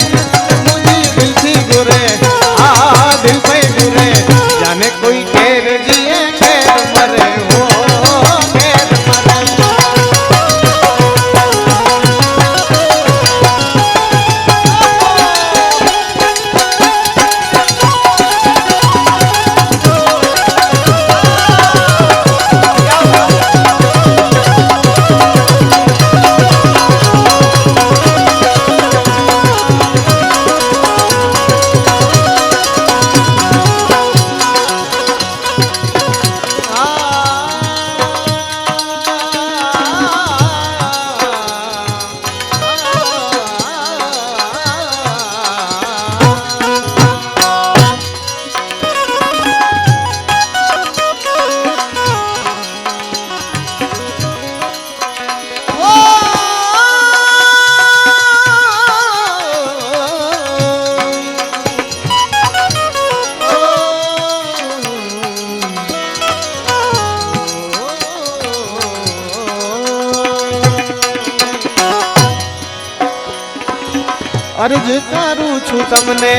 दिल थी गुरे दिल पे गुरे जाने कोई केर जिए केर मरे हो केर मरे अर्ज करूं छू तमने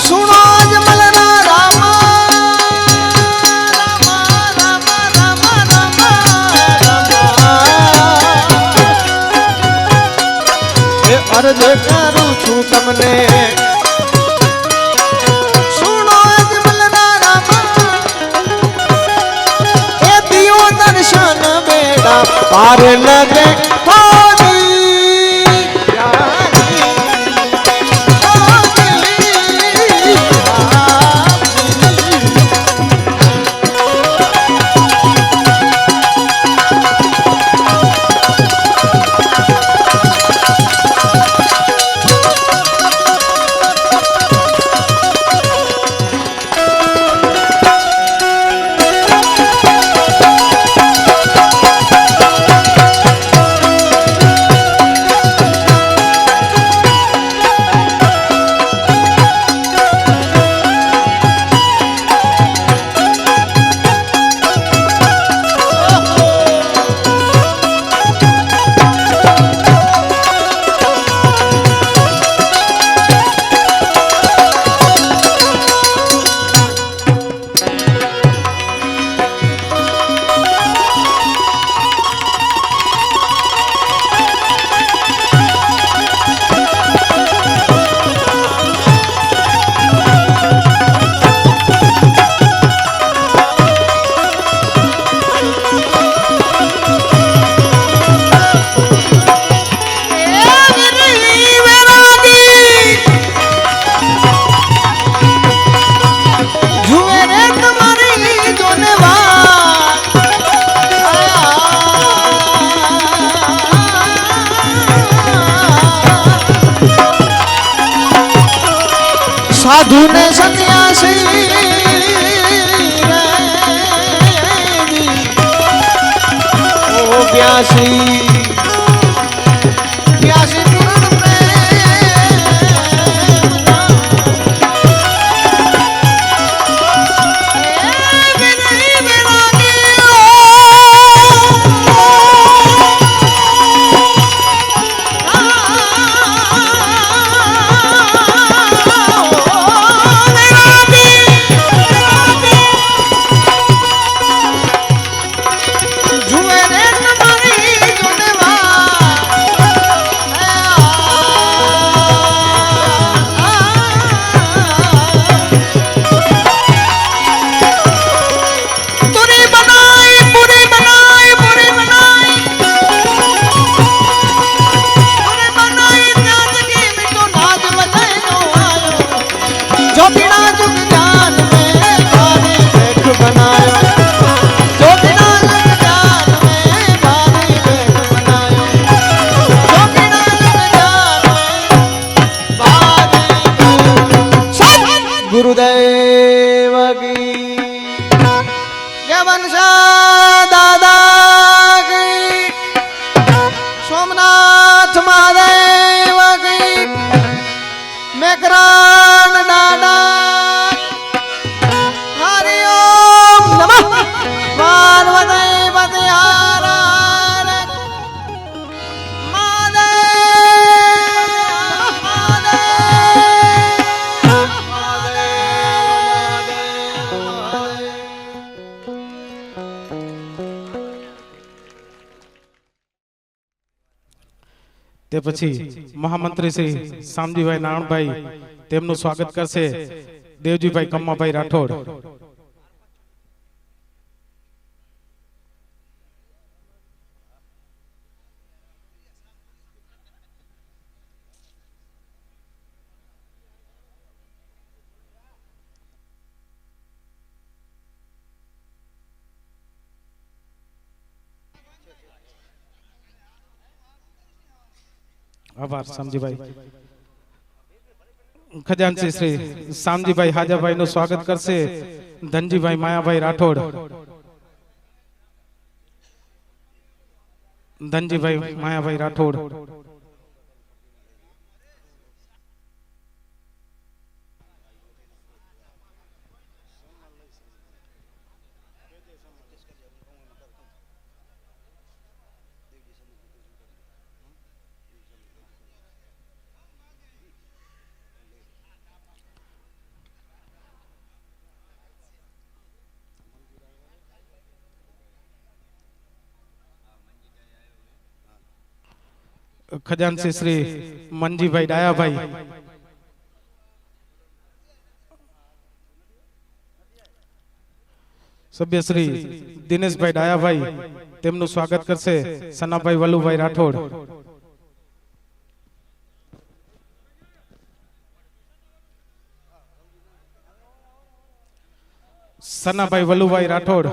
सुनो आज मलना रामा रामा रामा रामा रामा ए अर्ज करूं छू तमने सुनो आज मलना रामा ए दियो दर्शन बेड़ा पार लगे સાધુ ને સન્યાસી ઓ પ્યાસી પ્યાસી પૂર્ણ गुरुदेव की जय वंशा दादा की सोमनाथ महादेव की मेकरान दादा हरि ओम नमः पार्वती पति हर हर તે પછી મહામંત્રી શ્રી શામજીભાઈ નાણભાઈ તેમનું સ્વાગત કરશે દેવજીભાઈ કમ્માભાઈ રાઠોડ. આભાર શામજીભાઈ. ખજાનચી શ્રી શામજીભાઈ હાજાભાઈ નું સ્વાગત કરશે ધનજીભાઈ માયાભાઈ રાઠોડ. ધનજીભાઈ માયાભાઈ રાઠોડ. खजानसी श्री मंजीभाई डायाभाई. सभ्य श्री दिनेशभाई डायाभाई તેમનું સ્વાગત કરશે સનાભાઈ વલુભાઈ રાઠોડ. સનાભાઈ વલુભાઈ રાઠોડ.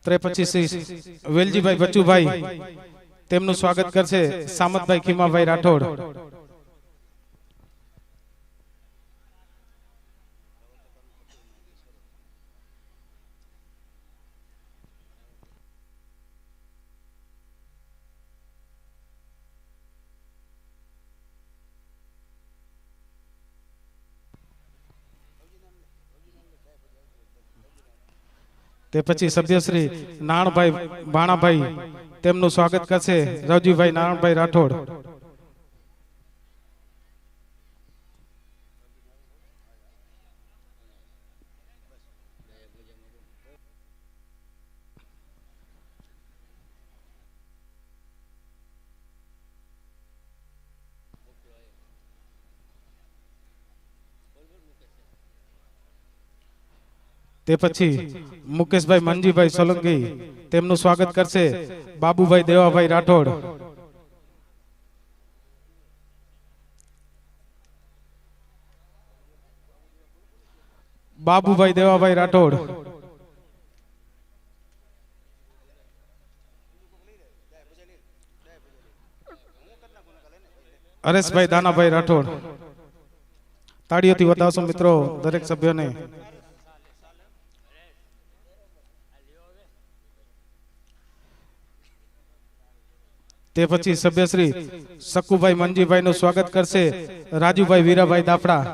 ત્રે પછી શ્રી વેલજીભાઈ બચુભાઈ તેમનું સ્વાગત કરશે સામતભાઈ ખીમાભાઈ રાઠોડ. તે પછી સભ્યશ્રી નાણભાઈ ભાણાભાઈ તેમનું સ્વાગત કરશે રવજીભાઈ નાણભાઈ રાઠોડ. તે પછી મુકેશભાઈ મનજીભાઈ સોલંકી તેમનું સ્વાગત કરશે બાબુભાઈ દેવાભાઈ રાઠોડ. બાબુભાઈ દેવાભાઈ રાઠોડ. હરેશભાઈ દાનાભાઈ રાઠોડ. તાળીઓથી વધાવશો મિત્રો દરેક સભ્યોને. તે પછી સભ્યશ્રી સકુભાઈ મંજીભાઈ નું સ્વાગત કરશે રાજુભાઈ વીરાભાઈ દાફડા.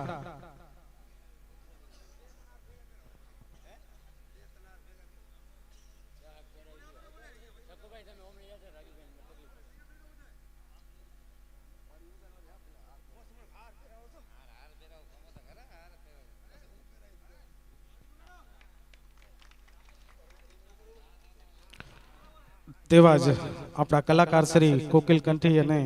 તેવા જ આપણા કલાકાર શ્રી કોકિલ કંઠી અને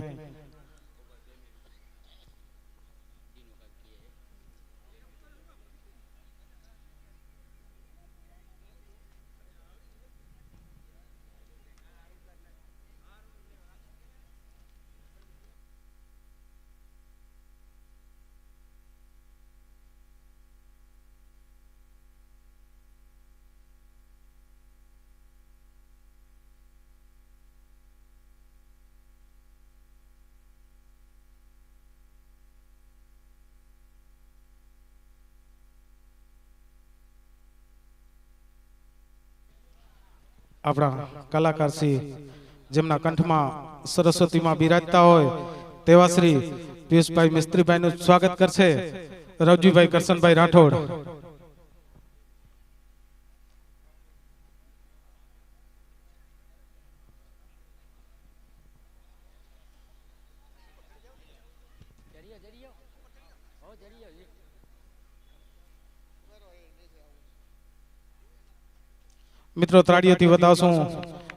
આપણા કલાકાર શ્રી જેમના કંઠમાં સરસ્વતીમાં બિરાજતા હોય તેવા શ્રી પિયુષભાઈ મિસ્ત્રીભાઈ નું સ્વાગત કરશે રવજીભાઈ કરશનભાઈ રાઠોડ. મિત્રો તાળીઓથી વધાવશું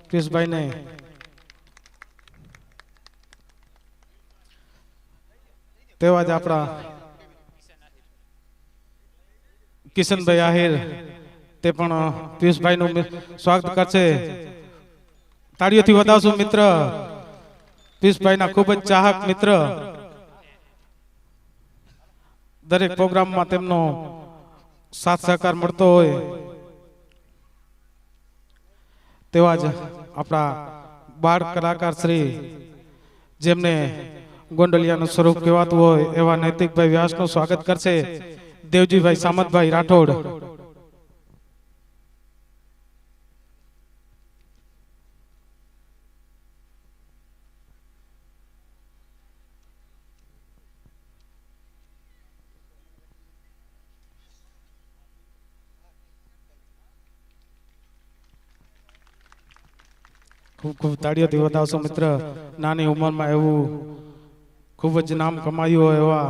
પિયુષભાઈ ને. તેવા જ આપણા કિશનભાઈ આહિર તે પણ પિયુષભાઈ નું સ્વાગત કરશે. તાળીઓથી વધાવશું મિત્ર પિયુષભાઈ ના ખૂબ જ ચાહક મિત્ર. દરેક પ્રોગ્રામમાં તેમનો સાથ સહકાર મળતો હોય તેવા જ આપણા બાળ કલાકાર શ્રી જેમને ગોંડલિયાનું સ્વરૂપ કહેવાતું હોય એવા નૈતિકભાઈ વ્યાસનું સ્વાગત કરશે દેવજીભાઈ સામતભાઈ રાઠોડ. ખૂબ ખૂબ તાળીઓથી વધાવશો મિત્ર. નાની ઉંમરમાં એવું ખૂબ જ નામ કમાયું હોય એવા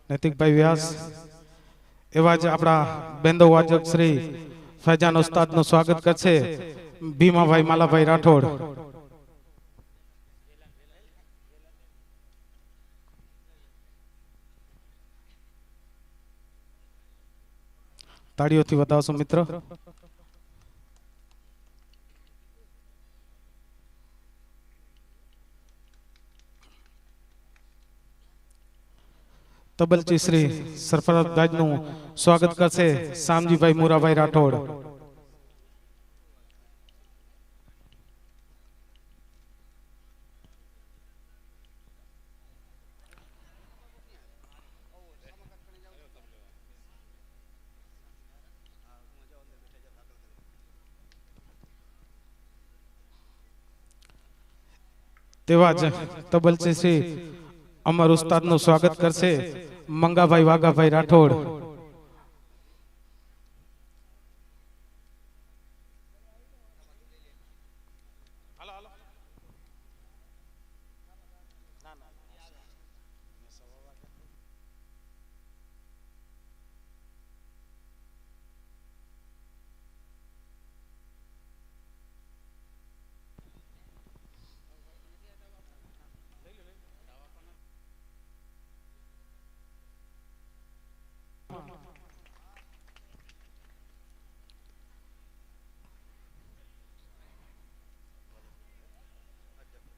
નૈતિકભાઈ વ્યાસ. એવા જ આપણા બેન્ડો વાજક શ્રી ફૈજાન ઉસ્તાદનું સ્વાગત કરશે ભીમાભાઈ માલાભાઈ રાઠોડ. તાળીઓથી વધાવશો મિત્ર. તબલચી શ્રી સરફરાજનું સ્વાગત કરશે શામજીભાઈ મુરાભાઈ રાઠોડ. તેવા જ તબલચી શ્રી અમર ઉસ્તાદનું સ્વાગત કરશે મંગાભાઈ વાઘાભાઈ રાઠોડ.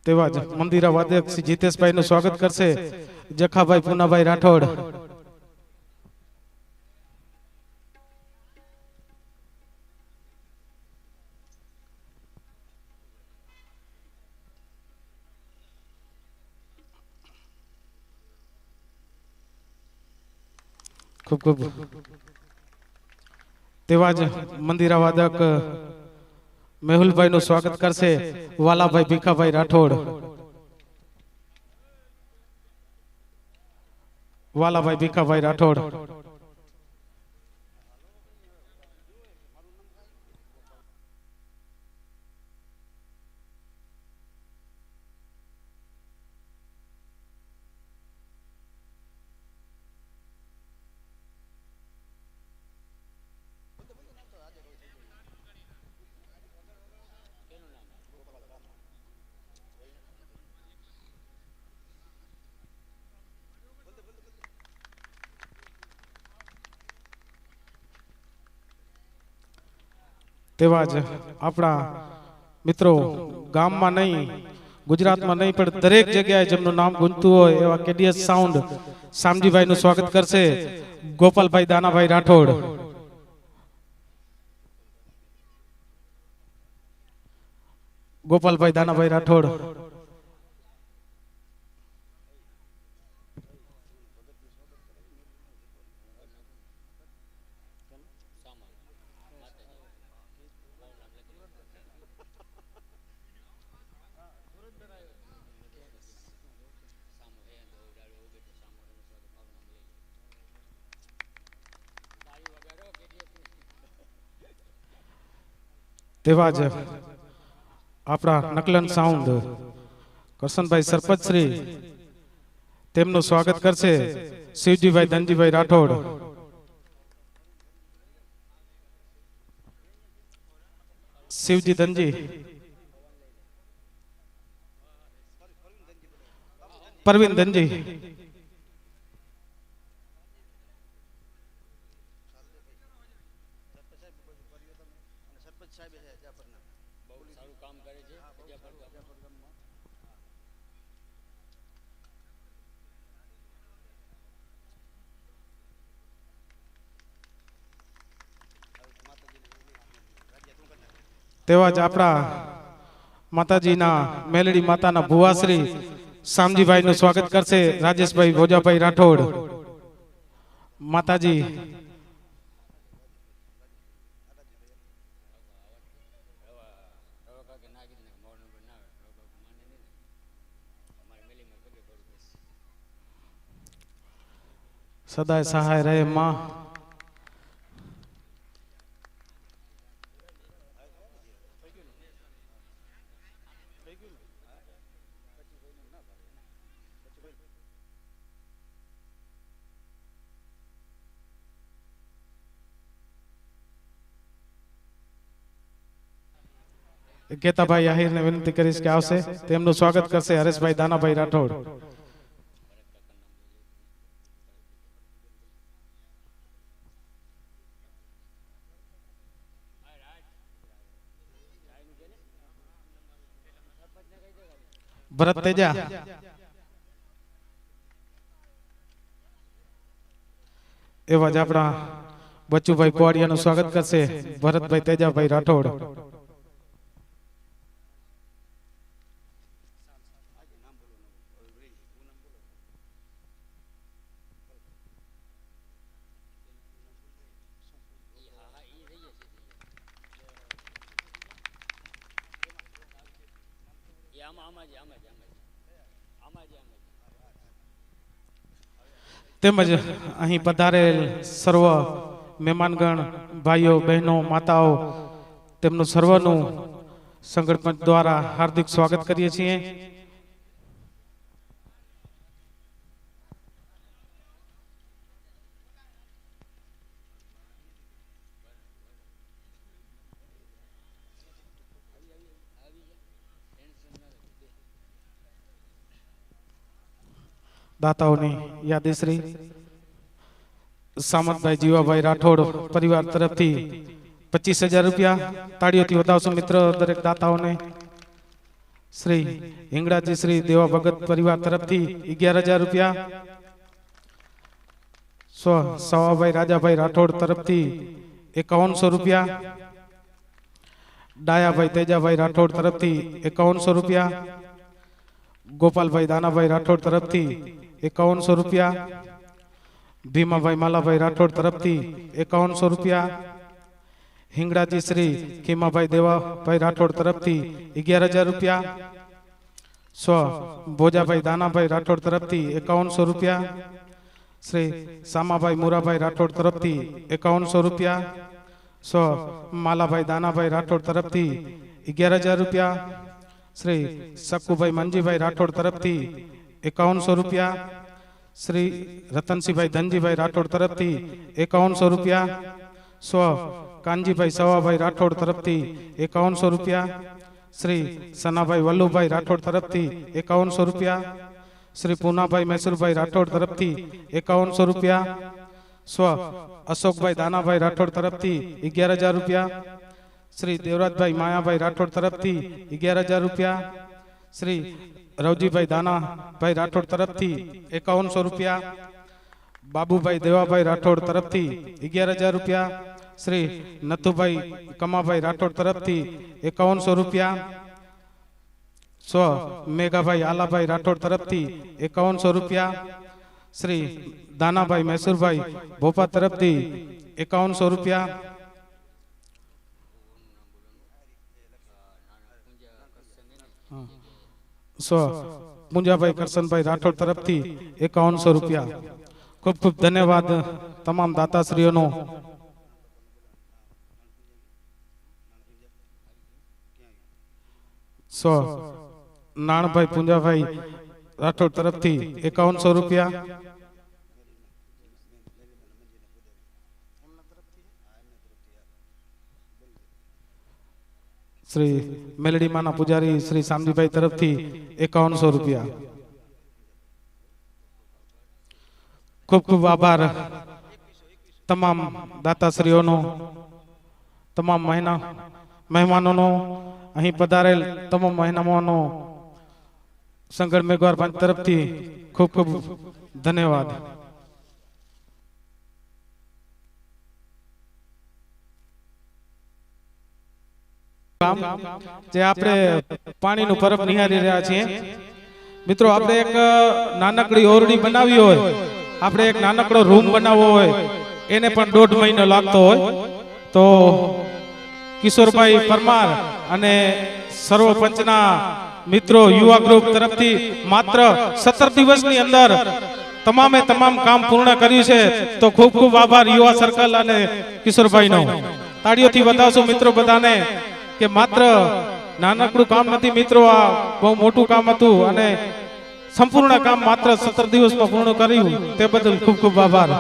તેવા જ મંદિરા વાદક શ્રી જીતેશભાઈનું સ્વાગત કરશે જખાભાઈ પૂનાભાઈ રાઠોડ. ખૂબ ખૂબ તેવા જ મંદિરા વાદક મેહુલભાઈ નું સ્વાગત કરશે વાલાભાઈ ભીખાભાઈ રાઠોડ. વાલાભાઈ ભીખાભાઈ રાઠોડ. તેવા જ આપણા મિત્રો ગામમાં નહીં ગુજરાતમાં નહીં પણ દરેક જગ્યાએ જેમનું નામ ગુંજતું હોય એવા કેડીએસ સાઉન્ડ શામજીભાઈ નું સ્વાગત કરશે ગોપાલભાઈ દાનાભાઈ રાઠોડ. ગોપાલભાઈ દાનાભાઈ રાઠોડ. તેવા જ આપણા નકલન સાઉન્ડ કરશનભાઈ સરપંચ શ્રી તેમનું સ્વાગત કરશે શિવજીભાઈ ધનજીભાઈ રાઠોડ. શિવજી ધનજી. પરવીન ધનજી. તેવા જ આપણા માતાજીના મેલડી માતાના ભુવાશ્રી શામજીભાઈ નું સ્વાગત કરશે રાજેશભાઈ ભોજાભાઈ રાઠોડ. માતાજી સદાય સહાય રહે માં. કેતાભાઈ આહિરને વિનંતી કરીશ કે આવશે તેમનું સ્વાગત કરશે હરેશભાઈ દાનાભાઈ રાઠોડ. ભરત તેજા. એવા જ આપણા બચ્ચુભાઈ કોડિયાનું સ્વાગત કરશે ભરતભાઈ તેજાભાઈ રાઠોડ. તેમજ અહીં પધારેલ સર્વ મહેમાનગણ ભાઈઓ બહેનો માતાઓ તેમનું સર્વનું સંગઠન દ્વારા હાર્દિક સ્વાગત કરીએ છીએ. દાતાઓની યાદીશ્રી સામંતભાઈ જીવાભાઈ રાઠોડ પરિવાર તરફથી 25,000 રૂપિયા. તાળીઓથી વધાવશો મિત્ર દરેક દાતાઓને. શ્રી હિંગળાજી શ્રી દેવા ભગત પરિવાર તરફથી 11,000 રૂપિયા, સવાભાઈ રાજાભાઈ રાઠોડ તરફથી 5100 રૂપિયા, ડાયાભાઈ તેજાભાઈ રાઠોડ તરફથી 5100 રૂપિયા, ગોપાલભાઈ દાનાભાઈ રાઠોડ તરફથી 5100 રૂપિયા, ભીમાભાઈ માલાભાઈ રાઠોડ તરફથી 5100 રૂપિયા, હિંગળાજી શ્રી ખીમાભાઈ દેવાભાઈ રાઠોડ તરફથી 11,000 રૂપિયા, ભોજાભાઈ દાનાભાઈ રાઠોડ તરફથી 5100 રૂપિયા, શ્રી સામાભાઈ મુરાભાઈ રાઠોડ તરફથી 5100 રૂપિયા, માલાભાઈ દાનાભાઈ રાઠોડ તરફથી 11,000 રૂપિયા, શ્રી સક્કુભાઈ મંજીભાઈ રાઠોડ તરફથી 5100 રૂપિયા, શ્રી રતનસિંહભાઈ ધનજીભાઈ રાઠોડ તરફથી 5100 રૂપિયા, કાનજીભાઈ સવાભાઈ રાઠોડ તરફથી 5100 રૂપિયા, શ્રી સનાભાઈ વલ્લુભાઈ રાઠોડ તરફથી 5100 રૂપિયા, શ્રી પૂનાભાઈ મૈસુરભાઈ રાઠોડ તરફથી 5100 રૂપિયા, અશોકભાઈ દાનાભાઈ રાઠોડ તરફથી 11,000 રૂપિયા, શ્રી દેવરાજભાઈ માયાભાઈ રાઠોડ તરફથી 11,000 રૂપિયા, શ્રી રવજીભાઈ દાનાભાઈ રાઠોડ તરફથી 5100 રૂપિયા, બાબુભાઈ દેવાભાઈ રાઠોડ તરફથી 11,000 રૂપિયા, શ્રી નથુભાઈ કમાભાઈ રાઠોડ તરફથી 5100 રૂપિયા, મેઘાભાઈ આલાભાઈ રાઠોડ તરફથી 5100 રૂપિયા, શ્રી દાનાભાઈ મૈસુરભાઈ ભોપા તરફથી 5100 રૂપિયા, પૂંજાભાઈ કરશનભાઈ રાઠોડ તરફથી 5100 રૂપિયા. ખૂબ ખૂબ ધન્યવાદ તમામ દાતાશ્રીઓનો. નાણભાઈ પૂંજાભાઈ રાઠોડ તરફથી 5100 રૂપિયા, શ્રી મેલડીમાના પૂજારી શ્રી શામજીભાઈ તરફથી 5100 રૂપિયા. ખૂબ ખૂબ આભાર તમામ દાતાશ્રીઓનો, તમામ મહેમાનોનો, અહીં પધારેલ તમામ મહેમાનોનો સંગઠ મેઘવાર પાંચ તરફથી ખૂબ ખૂબ ધન્યવાદ. જે આપણે પાણીનું પરબ નિહાળી રહ્યા છીએ મિત્રો, આપણે એક નાનકડી ઓરડી બનાવી હોય, આપણે એક નાનકડો રૂમ બનાવવો હોય, એને પણ 1.5 મહિનો લાગતો હોય, તો કિશોરભાઈ પરમાર અને સર્વપંચના મિત્રો યુવા ગ્રુપ તરફથી માત્ર 17 દિવસની અંદર તમામે તમામ કામ પૂર્ણ કર્યું છે. તો ખૂબ ખૂબ આભાર યુવા સર્કલ અને કિશોરભાઈનો. તાળીઓથી બતાવશું મિત્રો બધાને કે માત્ર નાનકડું કામ નથી મિત્રો, આ બહુ મોટું કામ હતું અને સંપૂર્ણ કામ માત્ર 17 દિવસમાં પૂર્ણ કર્યું, તે બદલ ખૂબ ખૂબ આભાર.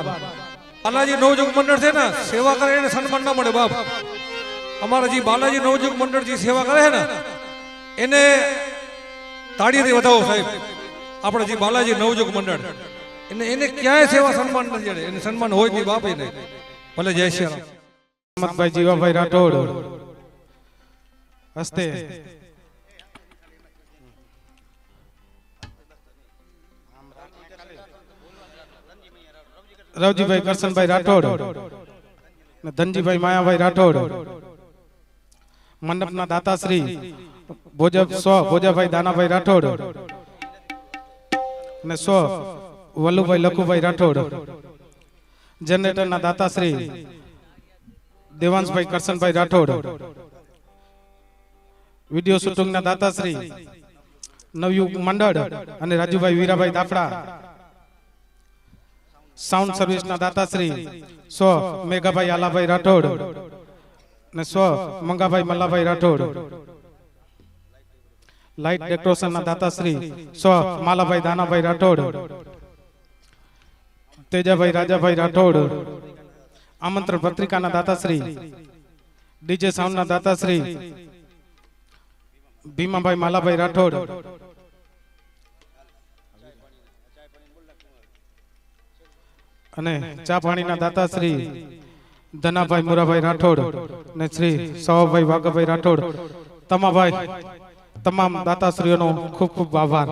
બાલાજી નવયુગ મંડળ છે ને, સેવા કરે એને સન્માન ના મળે બાપ. અમારા જે બાલાજી નવયુગ મંડળ જે સેવા કરે છે ને, એને તાળીથી વધાવો સાહેબ. આપણે જે બાલાજી નવયુગ મંડળ એને ક્યાંય સેવા સન્માન નથી જડે, એને સન્માન હોય તે બાપ એને ભલે. જય શ્રી રામ. મહંમદભાઈ જીવાભાઈ રાઠોડ હસ્તે રવજીભાઈ કરશનભાઈ રાઠોડ, ધનજીભાઈ માયાભાઈ રાઠોડ, મંડપના દાતાશ્રી ભોજાભાઈ દાનાભાઈ રાઠોડ અને વલ્લુભાઈ લખુભાઈ રાઠોડ, જનરેટરના દાતાશ્રી દેવાંશભાઈ કરશનભાઈ રાઠોડ, વિડીયો શૂટિંગના દાતાશ્રી નવયુગ મંડળ અને રાજુભાઈ વીરાભાઈ દાફડા, સાઉન્ડ સર્વિસના દાતાશ્રી મેઘાભાઈ આલાભાઈ રાઠોડ અને મંગાભાઈ મલ્લાભાઈ રાઠોડ, લાઇટ ડેકોરેશનના દાતાશ્રી માલાભાઈ દાનાભાઈ રાઠોડ, તેજાભાઈ રાજાભાઈ રાઠોડ, આમંત્રણ પત્રિકાના દાતાશ્રી, ડીજે સાઉન્ડના દાતાશ્રી ભીમાભાઈ માલાભાઈ રાઠોડ, અને ચા પાણીના દાતાશ્રી ધનાભાઈ મુરાભાઈ રાઠોડ અને શ્રી સવાભાઈ વાઘાભાઈ રાઠોડ, તમાભાઈ તમામ દાતાશ્રીઓનો ખૂબ ખૂબ આભાર.